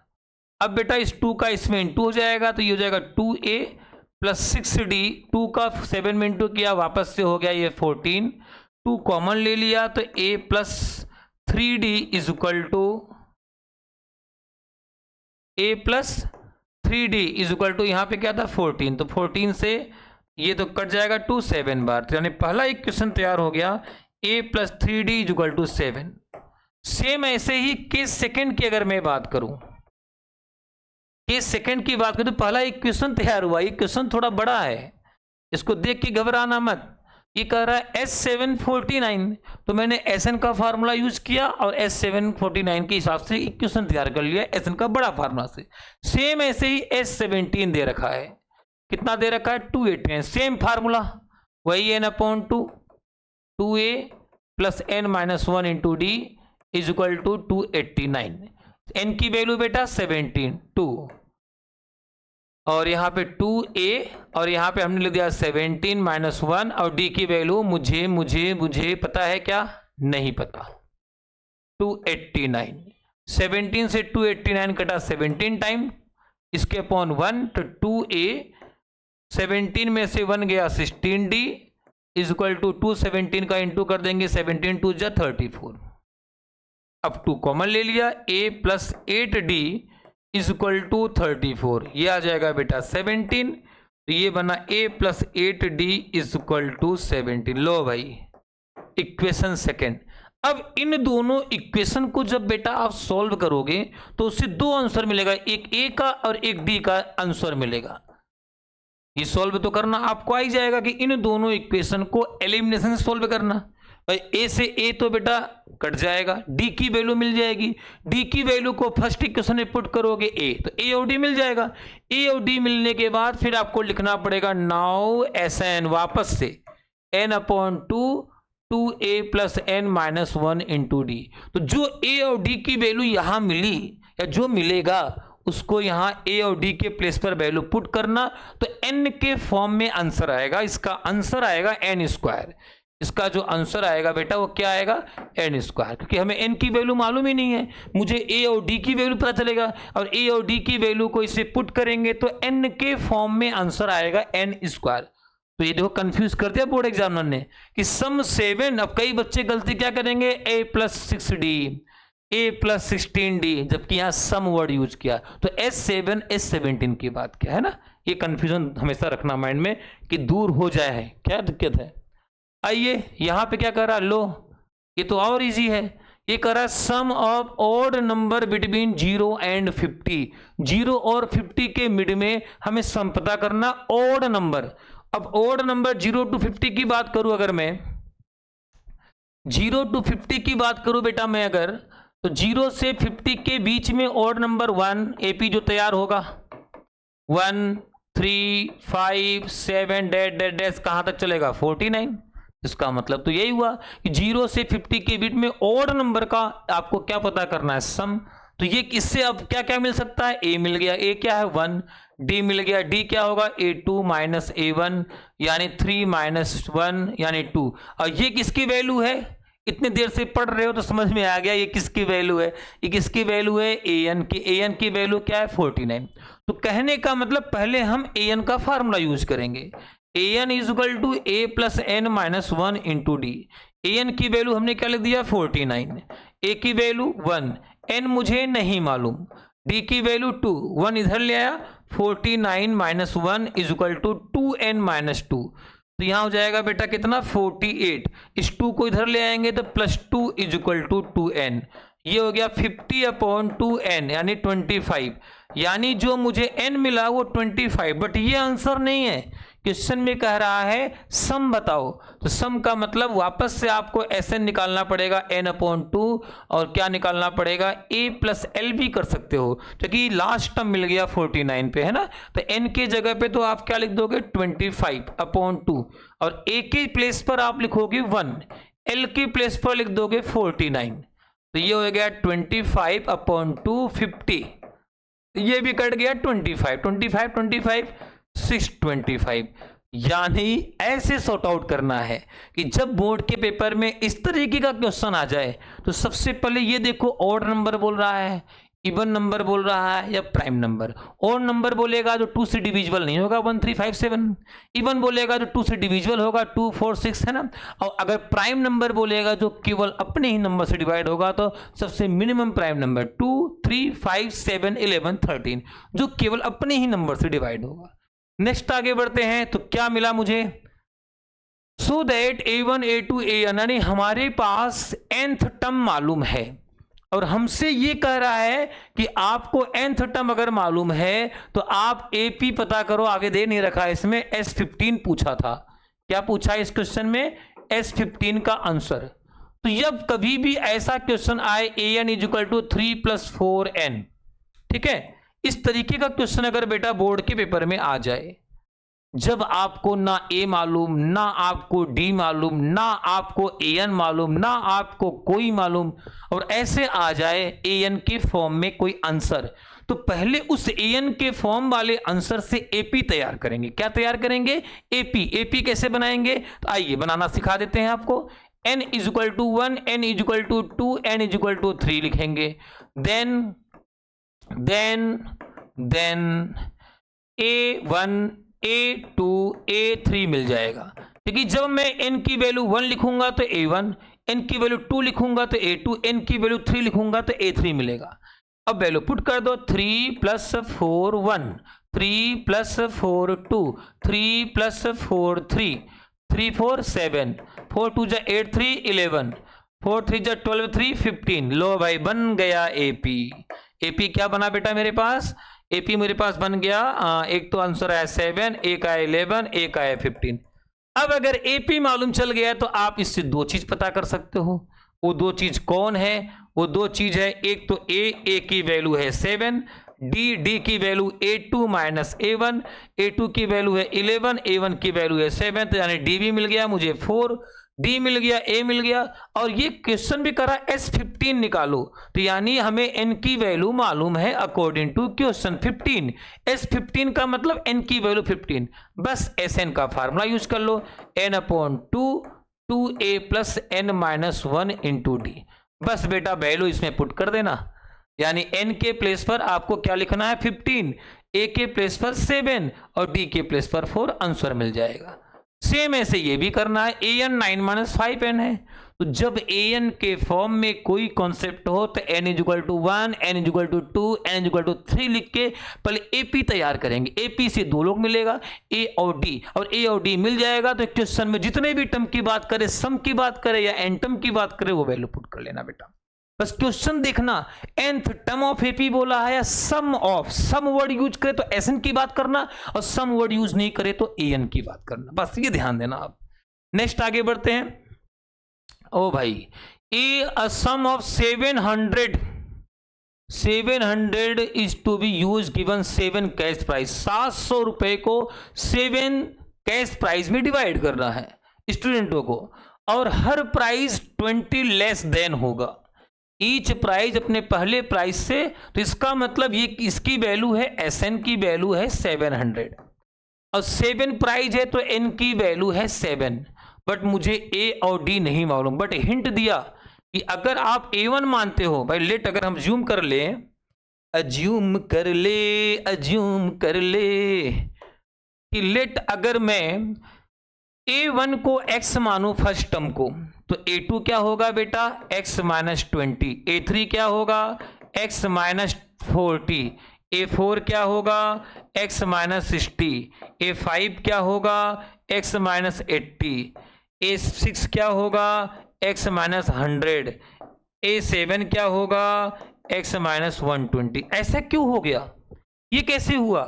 अब बेटा इस 2 का इसमें इंटू हो जाएगा, तो ये हो जाएगा 2a प्लस 6d, 2 का 7 में इंटू किया वापस से हो गया ये 14, 2 कॉमन ले लिया तो a plus 3d is equal to a plus 3d is equal to यहाँ पे क्या था 14, तो 14 से ये तो कट जाएगा 2 7 बार, तो यानी पहला इक्वेशन तैयार हो गया a plus 3d is equal to 7। Same ऐसे ही केस सेकंड की अगर मैं बात करूं, केस सेकंड की बात करूं तो पहला इक्वेशन तैयार हुआ, ये क्वेश्चन थोड़ा बड़ा है, इसको देख के घबराना मत। ये कह रहा है S7 49, तो मैंने Sn का फार्मूला यूज किया और S7 49 के हिसाब से इक्वेशन तैयार कर लिया Sn का बड़ा फार्मूला से। सेम ऐसे ही S17 दे रखा है, कितना दे रखा है 289, सेम फार्मूला वही n/2 2a plus n minus 1 into d is equal to 289। n की वैल्यू बेटा 17 2 और यहाँ पे 2a और यहाँ पे हमने लिख दिया 17 माइनस 1 और d की वैल्यू मुझे मुझे मुझे पता है क्या, नहीं पता, 289। 17 से 289 कटा 17 टाइम, इसके अपॉन 1, तो 2a 17 में से 1 गया 16d इज इक्वल टू 217 का इंटू कर देंगे, 17 2 जा 34। अब 2 कॉमन ले लिया, a plus 8d is equal to 34, ये आ जाएगा बेटा 17, तो ये बना a plus 8d is equal to 17। लो भाई इक्वेशन सेकेंड। अब इन दोनों इक्वेशन को जब बेटा आप सॉल्व करोगे तो उससे 2 आंसर मिलेगा, एक a का और एक d का आंसर मिलेगा। ये सॉल्व तो करना आपको आ ही जाएगा कि इन दोनों इक्वेशन को एलिमिनेशन से सॉल्व करना। ए से ए तो बेटा कट जाएगा, डी की वैल्यू मिल जाएगी, डी की वैल्यू को फर्स्ट इक्वेशन में पुट करोगे ए, तो ए और डी मिल जाएगा। ए और डी मिलने के बाद फिर आपको लिखना पड़ेगा नाउ Sn, वापस से n upon 2a plus n minus 1 into D. तो जो a और d की वैल्यू यहां मिली या जो मिलेगा उसको यहां a और d के प्लेस पर वैल्यू पुट करना, तो n के फॉर्म में आंसर आएगा। इसका आंसर आएगा n स्क्वायर। इसका जो आंसर आएगा बेटा वो क्या आएगा, n स्क्वायर, क्योंकि हमें n की वैल्यू मालूम ही नहीं है, मुझे a और d की वैल्यू पता चलेगा और a और d की वैल्यू को इसे पुट करेंगे तो n के फॉर्म में आंसर आएगा n स्क्वायर। तो ये देखो कंफ्यूज कर दिया बोर्ड एग्जामिनर ने कि सम 7। अब कई बच्चे गलती क्या करेंगे, a plus 6d, a plus 16d, जबकि यहाँ सम वर्ड यूज किया तो S7 S17 की बात क्या है ना। ये कंफ्यूजन हमेशा रखना माइंड में कि दूर हो जाए है, क्या दिक्कत है। आइए यहाँ पे क्या कर रहा, लो ये तो और इजी है, ये कर रहा sum of odd number between 0 and 50। 0 और 50 के मिड में हमें सम पता करना, ऑड नंबर। अब ऑड नंबर 0 to 50 की बात करूं, अगर मैं 0 to 50 की बात करूं बेटा मैं अगर, तो 0 से 50 के बीच में ऑड नंबर 1 एपी जो तैयार होगा, 1 3 5 7 डैश डैश डैश कहां तक चलेगा 49। इसका मतलब तो यही हुआ कि 0 से 50 के बीच में ऑड नंबर का आपको क्या पता करना है, सम। तो ये किससे अब क्या क्या मिल सकता है, a मिल गया, a क्या है 1, d मिल गया, d क्या होगा a2 माइनस a1 यानी 3 माइनस 1 यानी 2। और ये किसकी वैल्यू है, इतने देर से पढ़ रहे हो तो समझ में आ गया ये किसकी वैल्यू है, ये किसकी वैल्यू है an की। an की वैल्यू क्या है 49। तो कहने का मतलब पहले हम an का फार्मूला यूज करेंगे, an is equal to a plus n minus 1 into d. an की वैल्यू हमने क्या लिख दिया 49, a की वैल्यू 1, n मुझे नहीं मालूम, d की वैल्यू 2, 1 इधर ले आया, 49 minus 1 is equal to 2n minus 2। तो यहां हो जाएगा बेटा कितना 48, इस 2 को इधर ले आएंगे तो plus 2 is equal to 2n। ये हो गया 50 अपॉन 2n यानी 25, यानी जो मुझे n मिला वो 25। बट ये आंसर नहीं है, क्वेश्चन में कह रहा है सम बताओ। तो सम का मतलब वापस से आपको Sn निकालना पड़ेगा n अपॉन 2 और क्या निकालना पड़ेगा a प्लस एल भी कर सकते हो, क्योंकि लास्ट टर्म मिल गया 49 पे है ना। तो n के जगह पे तो आप क्या लिख दोगे 25 अपॉन 2 और a के प्लेस पर आप लिखोगे 1, l के प्लेस पर लिख दोगे 49। तो ये हो गया 25 अपॉन 2 50, ये भी कट गया 25 25 25 625। यानी ऐसे सॉर्ट आउट करना है कि जब बोर्ड के पेपर में इस तरीके का क्वेश्चन आ जाए तो सबसे पहले ये देखो ऑड नंबर बोल रहा है, इवन नंबर बोल रहा है या प्राइम नंबर। ऑड नंबर बोलेगा तो 2 से डिविजिबल नहीं होगा 1 3 5 7, इवन बोलेगा तो 2 से डिविजिबल होगा 2 4 6 है ना। और अगर प्राइम नंबर बोलेगा जो केवल अपने ही नंबर से डिवाइड होगा तो सबसे मिनिमम प्राइम नंबर 2 3 5 7 11 13 जो केवल अपने ही नंबर से डिवाइड होगा। नेक्स्ट आगे बढ़ते हैं तो क्या मिला मुझे, so that a1 a2 an यानी हमारे पास nth टर्म मालूम है और हमसे ये कह रहा है कि आपको nth टर्म अगर मालूम है तो आप AP पता करो। आगे दे नहीं रखा है इसमें, S15 पूछा था। क्या पूछा इस क्वेश्चन में, S15 का आंसर। तो जब कभी भी ऐसा क्वेश्चन आए an is equal to 3 + 4n, ठीक है, इस तरीके का क्वेश्चन अगर बेटा बोर्ड के पेपर में आ जाए, जब आपको ना a मालूम, ना आपको d मालूम, ना आपको an मालूम, ना आपको कोई मालूम, और ऐसे आ जाए an के फॉर्म में कोई आंसर, तो पहले उस an के फॉर्म वाले आंसर से AP तैयार करेंगे। क्या तैयार करेंगे, AP कैसे बनाएंगे, तो आइए बनाना सिखा देते हैं आपको। n is equal to 1, n is equal to 2, n is equal to 3 लिखेंगे। देन a1 a2 a3 मिल जाएगा, क्योंकि जब मैं n की वैल्यू 1 लिखूंगा तो a1, n की वैल्यू 2 लिखूंगा तो a2, n की वैल्यू 3 लिखूंगा तो a3 मिलेगा। अब वैल्यू पुट कर दो, 3 + 4 1, 3 + 4 2, 3 + 4 3, 3 4 7, 4 2 = 8 3 11, 4 3 = 12 3 15। लो भाई बन गया AP क्या बना बेटा मेरे पास, AP मेरे पास बन गया, एक तो आंसर आया 7, एक आया 11, एक आया 15। अब अगर AP मालूम चल गया तो आप इससे दो चीज पता कर सकते हो। वो दो चीज कौन है, वो दो चीज है, एक तो A की वैल्यू है 7, डी की value A2 minus A1, A2 की वैल्यू है 11, A1 की वैल्यू है 7, तो यानी डी भी मिल गया मुझे 4, डी मिल गया, ए मिल गया, और ये क्वेश्चन भी करा S15 निकालो, तो यानी हमें n की वैल्यू मालूम है अकॉर्डिंग टू क्वेश्चन 15। S15 का मतलब n की वैल्यू 15, बस Sn का फार्मूला यूज कर लो, n/2 2a plus n minus 1 into d. बस बेटा वैल्यू इसमें पुट कर देना, यानी n के प्लेस पर आपको क्या लिखना है 15, a के प्लेस पर 7 और d के प्लेस पर 4, आंसर मिल जाएगा। सेम ऐसे ये भी करना है, an 9 - 5n है, तो जब an के फॉर्म में कोई कॉन्सेप्ट हो तो n = 1, n = 2, n = 3 लिख के पहले AP तैयार करेंगे। AP से दो लोग मिलेगा, A और D, और A और D मिल जाएगा तो क्वेश्चन में जितने भी टर्म की बात करे, सम की बात करे या एन टर्म की बात करे, वो वैल्यू पुट कर लेना बेटा। बस क्वेश्चन देखना, nth टर्म ऑफ AP बोला है या सम ऑफ, सम वर्ड यूज करे तो Sn की बात करना, और सम वर्ड यूज नहीं करे तो An की बात करना, बस ये ध्यान देना आप। नेक्स्ट आगे बढ़ते हैं। ओ भाई, a sum of 700 is to be use given 7 cash price. 700 रुपए को 7 कैश प्राइस में डिवाइड करना है स्टूडेंटों को, और हर प्राइस 20 लेस देन होगा, ईच प्राइस अपने पहले प्राइस से, तो इसका मतलब ये इसकी वैल्यू है Sn की वैल्यू है 700, और 7 प्राइस है तो n की वैल्यू है 7, बट मुझे A और D नहीं मालूम, बट हिंट दिया कि अगर आप A1 मानते हो भाई, लेट अगर हम अज्यूम कर ले कि लेट अगर मैं A1 को x मानू फर्स्ट टर्म को, तो A2 क्या होगा बेटा x - 20, A3 क्या होगा x - 40, A4 क्या होगा x - 60, A5 क्या होगा x - 80, A6 क्या होगा x - 100, A7 क्या होगा x - 120। ऐसा क्यों हो गया, ये कैसे हुआ?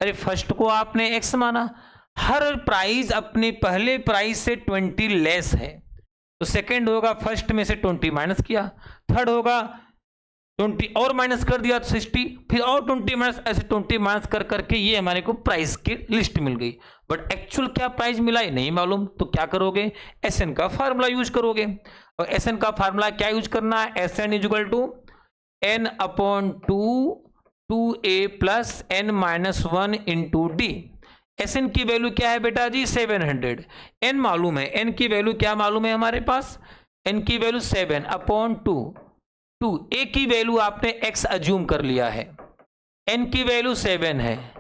अरे फर्स्ट को आपने x माना, हर प्राइस अपने पहले प्राइस से 20 लेस है, तो सेकंड होगा फर्स्ट में से 20 माइनस किया, थर्ड होगा 20 और माइनस कर दिया 60, फिर और 20 माइनस, ऐसे 20 माइनस कर करके ये हमारे को प्राइस की लिस्ट मिल गई, बट एक्चुअल क्या प्राइस मिला ये नहीं मालूम, तो क्या करोगे Sn का फार्मूला यूज करोगे, और Sn का फार्मूला क्या यूज करना है, Sn = n/2 2a plus n - 1 into D. Sn की वैल्यू क्या है बेटा जी 700, n मालूम है, n की वैल्यू क्या मालूम है हमारे पास, n की वैल्यू 7/2, a की वैल्यू आपने x अज्यूम कर लिया है, n की वैल्यू 7 है,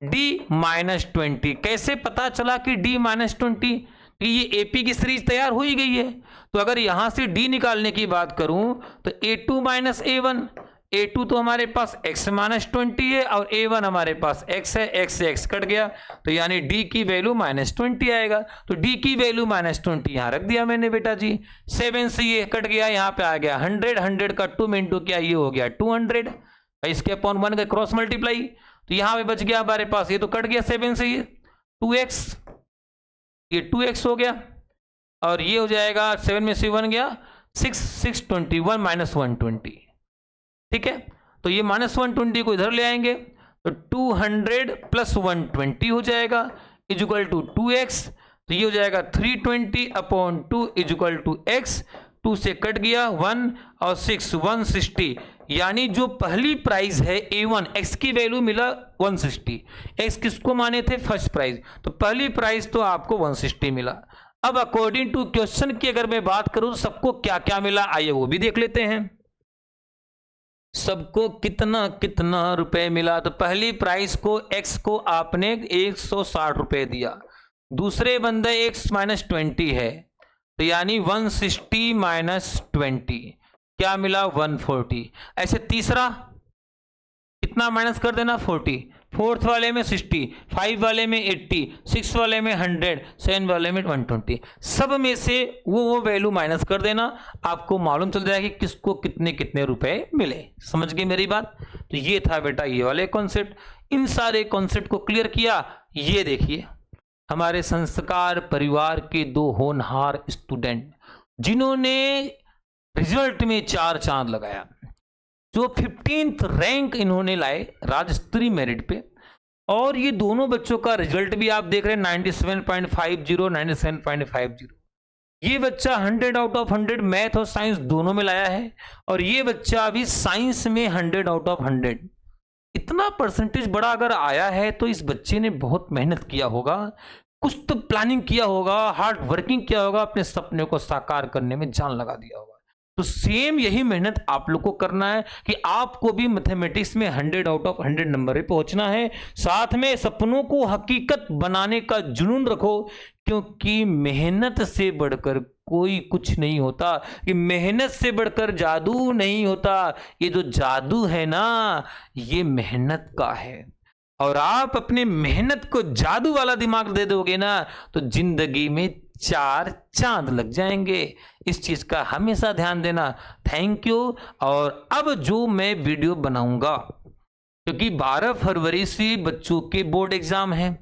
d - 20, कैसे पता चला कि d - 20, कि ये AP की सीरीज तैयार हो ही गई है, तो अगर यहां से d निकालने की बात करूं तो A2 - A1, A2 तो हमारे पास x - 20 है और A1 हमारे पास x है, x से x कट गया, तो यानी d की वैल्यू -20 आएगा, तो d की वैल्यू -20 यहां रख दिया मैंने बेटा जी, 7 से ये कट गया, यहां पे आ गया 100, 100 का 2 में इंटू किया, ये हो गया 200, इसके अपॉन 1 का क्रॉस मल्टीप्लाई, तो यहां पे बच गया हमारे पास, ये तो कट गया 7 से, ये 2x, ये 2x हो गया, और ये हो जाएगा 7 में से 1 गया 6, 621 - 120, ठीक है, तो ये -120 को इधर ले आएंगे, तो 200 + 120 हो जाएगा = 2x, तो ये हो जाएगा 320/2 = x, 2 से कट गया 1 और 6 160, यानी जो पहली प्राइस है A1, x की वैल्यू मिला 160, x किसको माने थे फर्स्ट प्राइस, तो पहली प्राइस तो आपको 160 मिला। अब अकॉर्डिंग टू क्वेश्चन की अगर मैं बात करूं सबको क्या क्या मिला, आइए वो भी देख लेते हैं, सबको कितना कितना रुपए मिला। तो पहली प्राइस को x को आपने 160 रुपए दिया, दूसरे बंदे x - 20 है, तो यानी 160 - 20 क्या मिला 140, ऐसे तीसरा कितना माइनस कर देना 40, फोर्थ वाले में 60, 5 वाले में 80, 6 वाले में 100, 7 वाले में 120, सब में से वो वैल्यू माइनस कर देना, आपको मालूम चल जाएगा कि किसको कितने कितने रुपए मिले। समझ गए मेरी बात? तो ये था बेटा ये वाले कॉन्सेप्ट, इन सारे कॉन्सेप्ट को क्लियर किया। ये देखिए हमारे संस्कार परिवार के 2 होनहार स्टूडेंट जिन्होंने रिजल्ट में 4 चांद लगाया, जो 15th रैंक इन्होंने लाए राज्य स्तरीय मेरिट पे। और ये दोनों बच्चों का रिजल्ट भी आप देख रहे हैं 97.50, 97.50। ये बच्चा 100 आउट ऑफ 100 मैथ और साइंस दोनों में लाया है, और ये बच्चा अभी साइंस में 100 आउट ऑफ 100। इतना परसेंटेज बड़ा अगर आया है तो इस बच्चे ने बहुत मेहनत किया होगा, कुछ तो प्लानिंग किया होगा, हार्ड वर्किंग किया होगा, अपने सपने को साकार करने में जान लगा दिया होगा। तो सेम यही मेहनत आप लोग को करना है कि आपको भी मैथमेटिक्स में 100 आउट ऑफ 100 नंबर पे पहुंचना है। साथ में सपनों को हकीकत बनाने का जुनून रखो, क्योंकि मेहनत से बढ़कर कोई कुछ नहीं होता, कि मेहनत से बढ़कर जादू नहीं होता। ये जो जादू है ना, ये मेहनत का है। और आप अपने मेहनत को जादू वाला दिमाग दे दोगे ना, तो जिंदगी में 4 चांद लग जाएंगे। इस चीज का हमेशा ध्यान देना। Thank you. और अब जो मैं वीडियो बनाऊंगा, क्योंकि 12 फरवरी से बच्चों के बोर्ड एग्जाम हैं,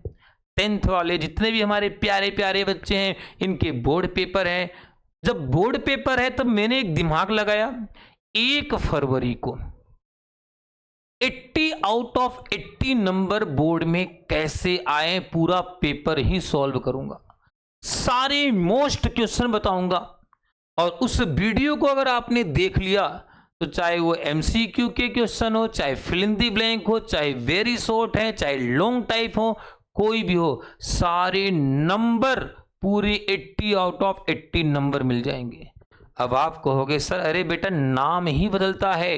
10th वाले जितने भी हमारे प्यारे प्यारे बच्चे हैं, इनके बोर्ड पेपर हैं। जब बोर्ड पेपर है तब मैंने एक दिमाग लगाया, 1 फरवरी को 80 आउट ऑफ 80 नंबर बोर्ड में कैसे आए, पूरा पेपर ही सॉल्व करूंगा, सारे मोस्ट क्वेश्चन बताऊंगा। और उस वीडियो को अगर आपने देख लिया, तो चाहे वो एमसीक्यू के क्वेश्चन हो, चाहे फिल इन द ब्लैंक हो, चाहे वेरी शॉर्ट है, चाहे लॉन्ग टाइप हो, कोई भी हो, सारे नंबर पूरे 80 आउट ऑफ 80 नंबर मिल जाएंगे। अब आप कहोगे सर अरे बेटा नाम ही बदलता है,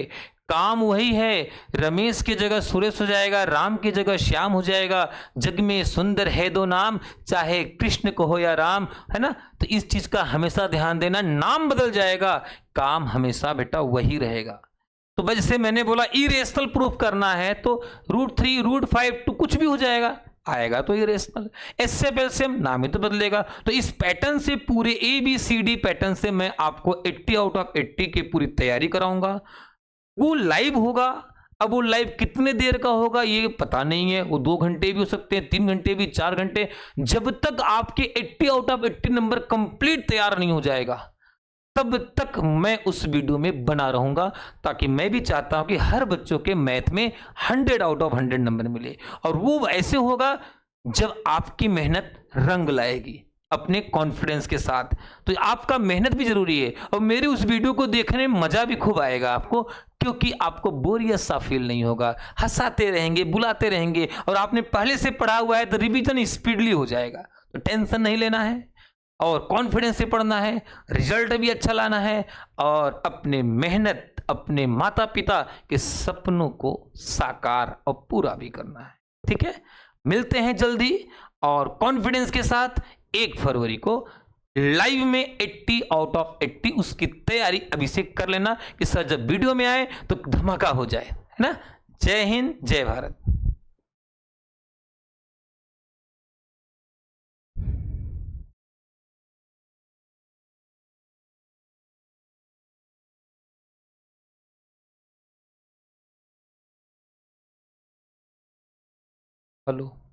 काम वही है, रमेश की जगह सुरेश हो जाएगा, राम की जगह श्याम हो जाएगा, जग में सुंदर है दो नाम, चाहे कृष्ण को हो या राम, है ना। तो इस चीज का हमेशा ध्यान देना, नाम बदल जाएगा, काम हमेशा बेटा वही रहेगा। तो बस जैसे मैंने बोला इरेशनल प्रूफ करना है, तो √3 √5 टू कुछ भी हो जाएगा, आएगा तो इरेशनल। एसएफ एलसीएम नाम ही तो बदलेगा। तो इस पैटर्न से पूरे ABCD पैटर्न से मैं आपको 80 आउट ऑफ 80 की पूरी तैयारी कराऊंगा। वो लाइव होगा। अब वो लाइव कितने देर का होगा ये पता नहीं है, वो 2 घंटे भी हो सकते हैं, 3 घंटे भी, 4 घंटे। जब तक आपके 80 आउट ऑफ 80 नंबर कंप्लीट तैयार नहीं हो जाएगा, तब तक मैं उस वीडियो में बना रहूंगा, ताकि मैं भी चाहता हूं कि हर बच्चों के मैथ में 100 आउट ऑफ 100 नंबर मिले। और वो ऐसे होगा जब आपकी मेहनत रंग लाएगी अपने कॉन्फिडेंस के साथ। तो आपका मेहनत भी जरूरी है, और मेरी उस वीडियो को देखने में मजा भी खूब आएगा आपको, क्योंकि आपको बोरियत सा फील नहीं होगा, हंसाते रहेंगे, बुलाते रहेंगे, और आपने पहले से पढ़ा हुआ है तो रिवीजन स्पीडली हो जाएगा। तो टेंशन नहीं लेना है, और कॉन्फिडेंस से पढ़ना है, रिजल्ट भी अच्छा लाना है, और अपने मेहनत, अपने माता पिता के सपनों को साकार और पूरा भी करना है। ठीक है, मिलते हैं जल्दी, और कॉन्फिडेंस के साथ 1 फरवरी को लाइव में 80 आउट ऑफ 80 उसकी तैयारी अभी से कर लेना, कि सर जब वीडियो में आए तो धमाका हो जाए, है ना। जय हिंद, जय भारत। हेलो।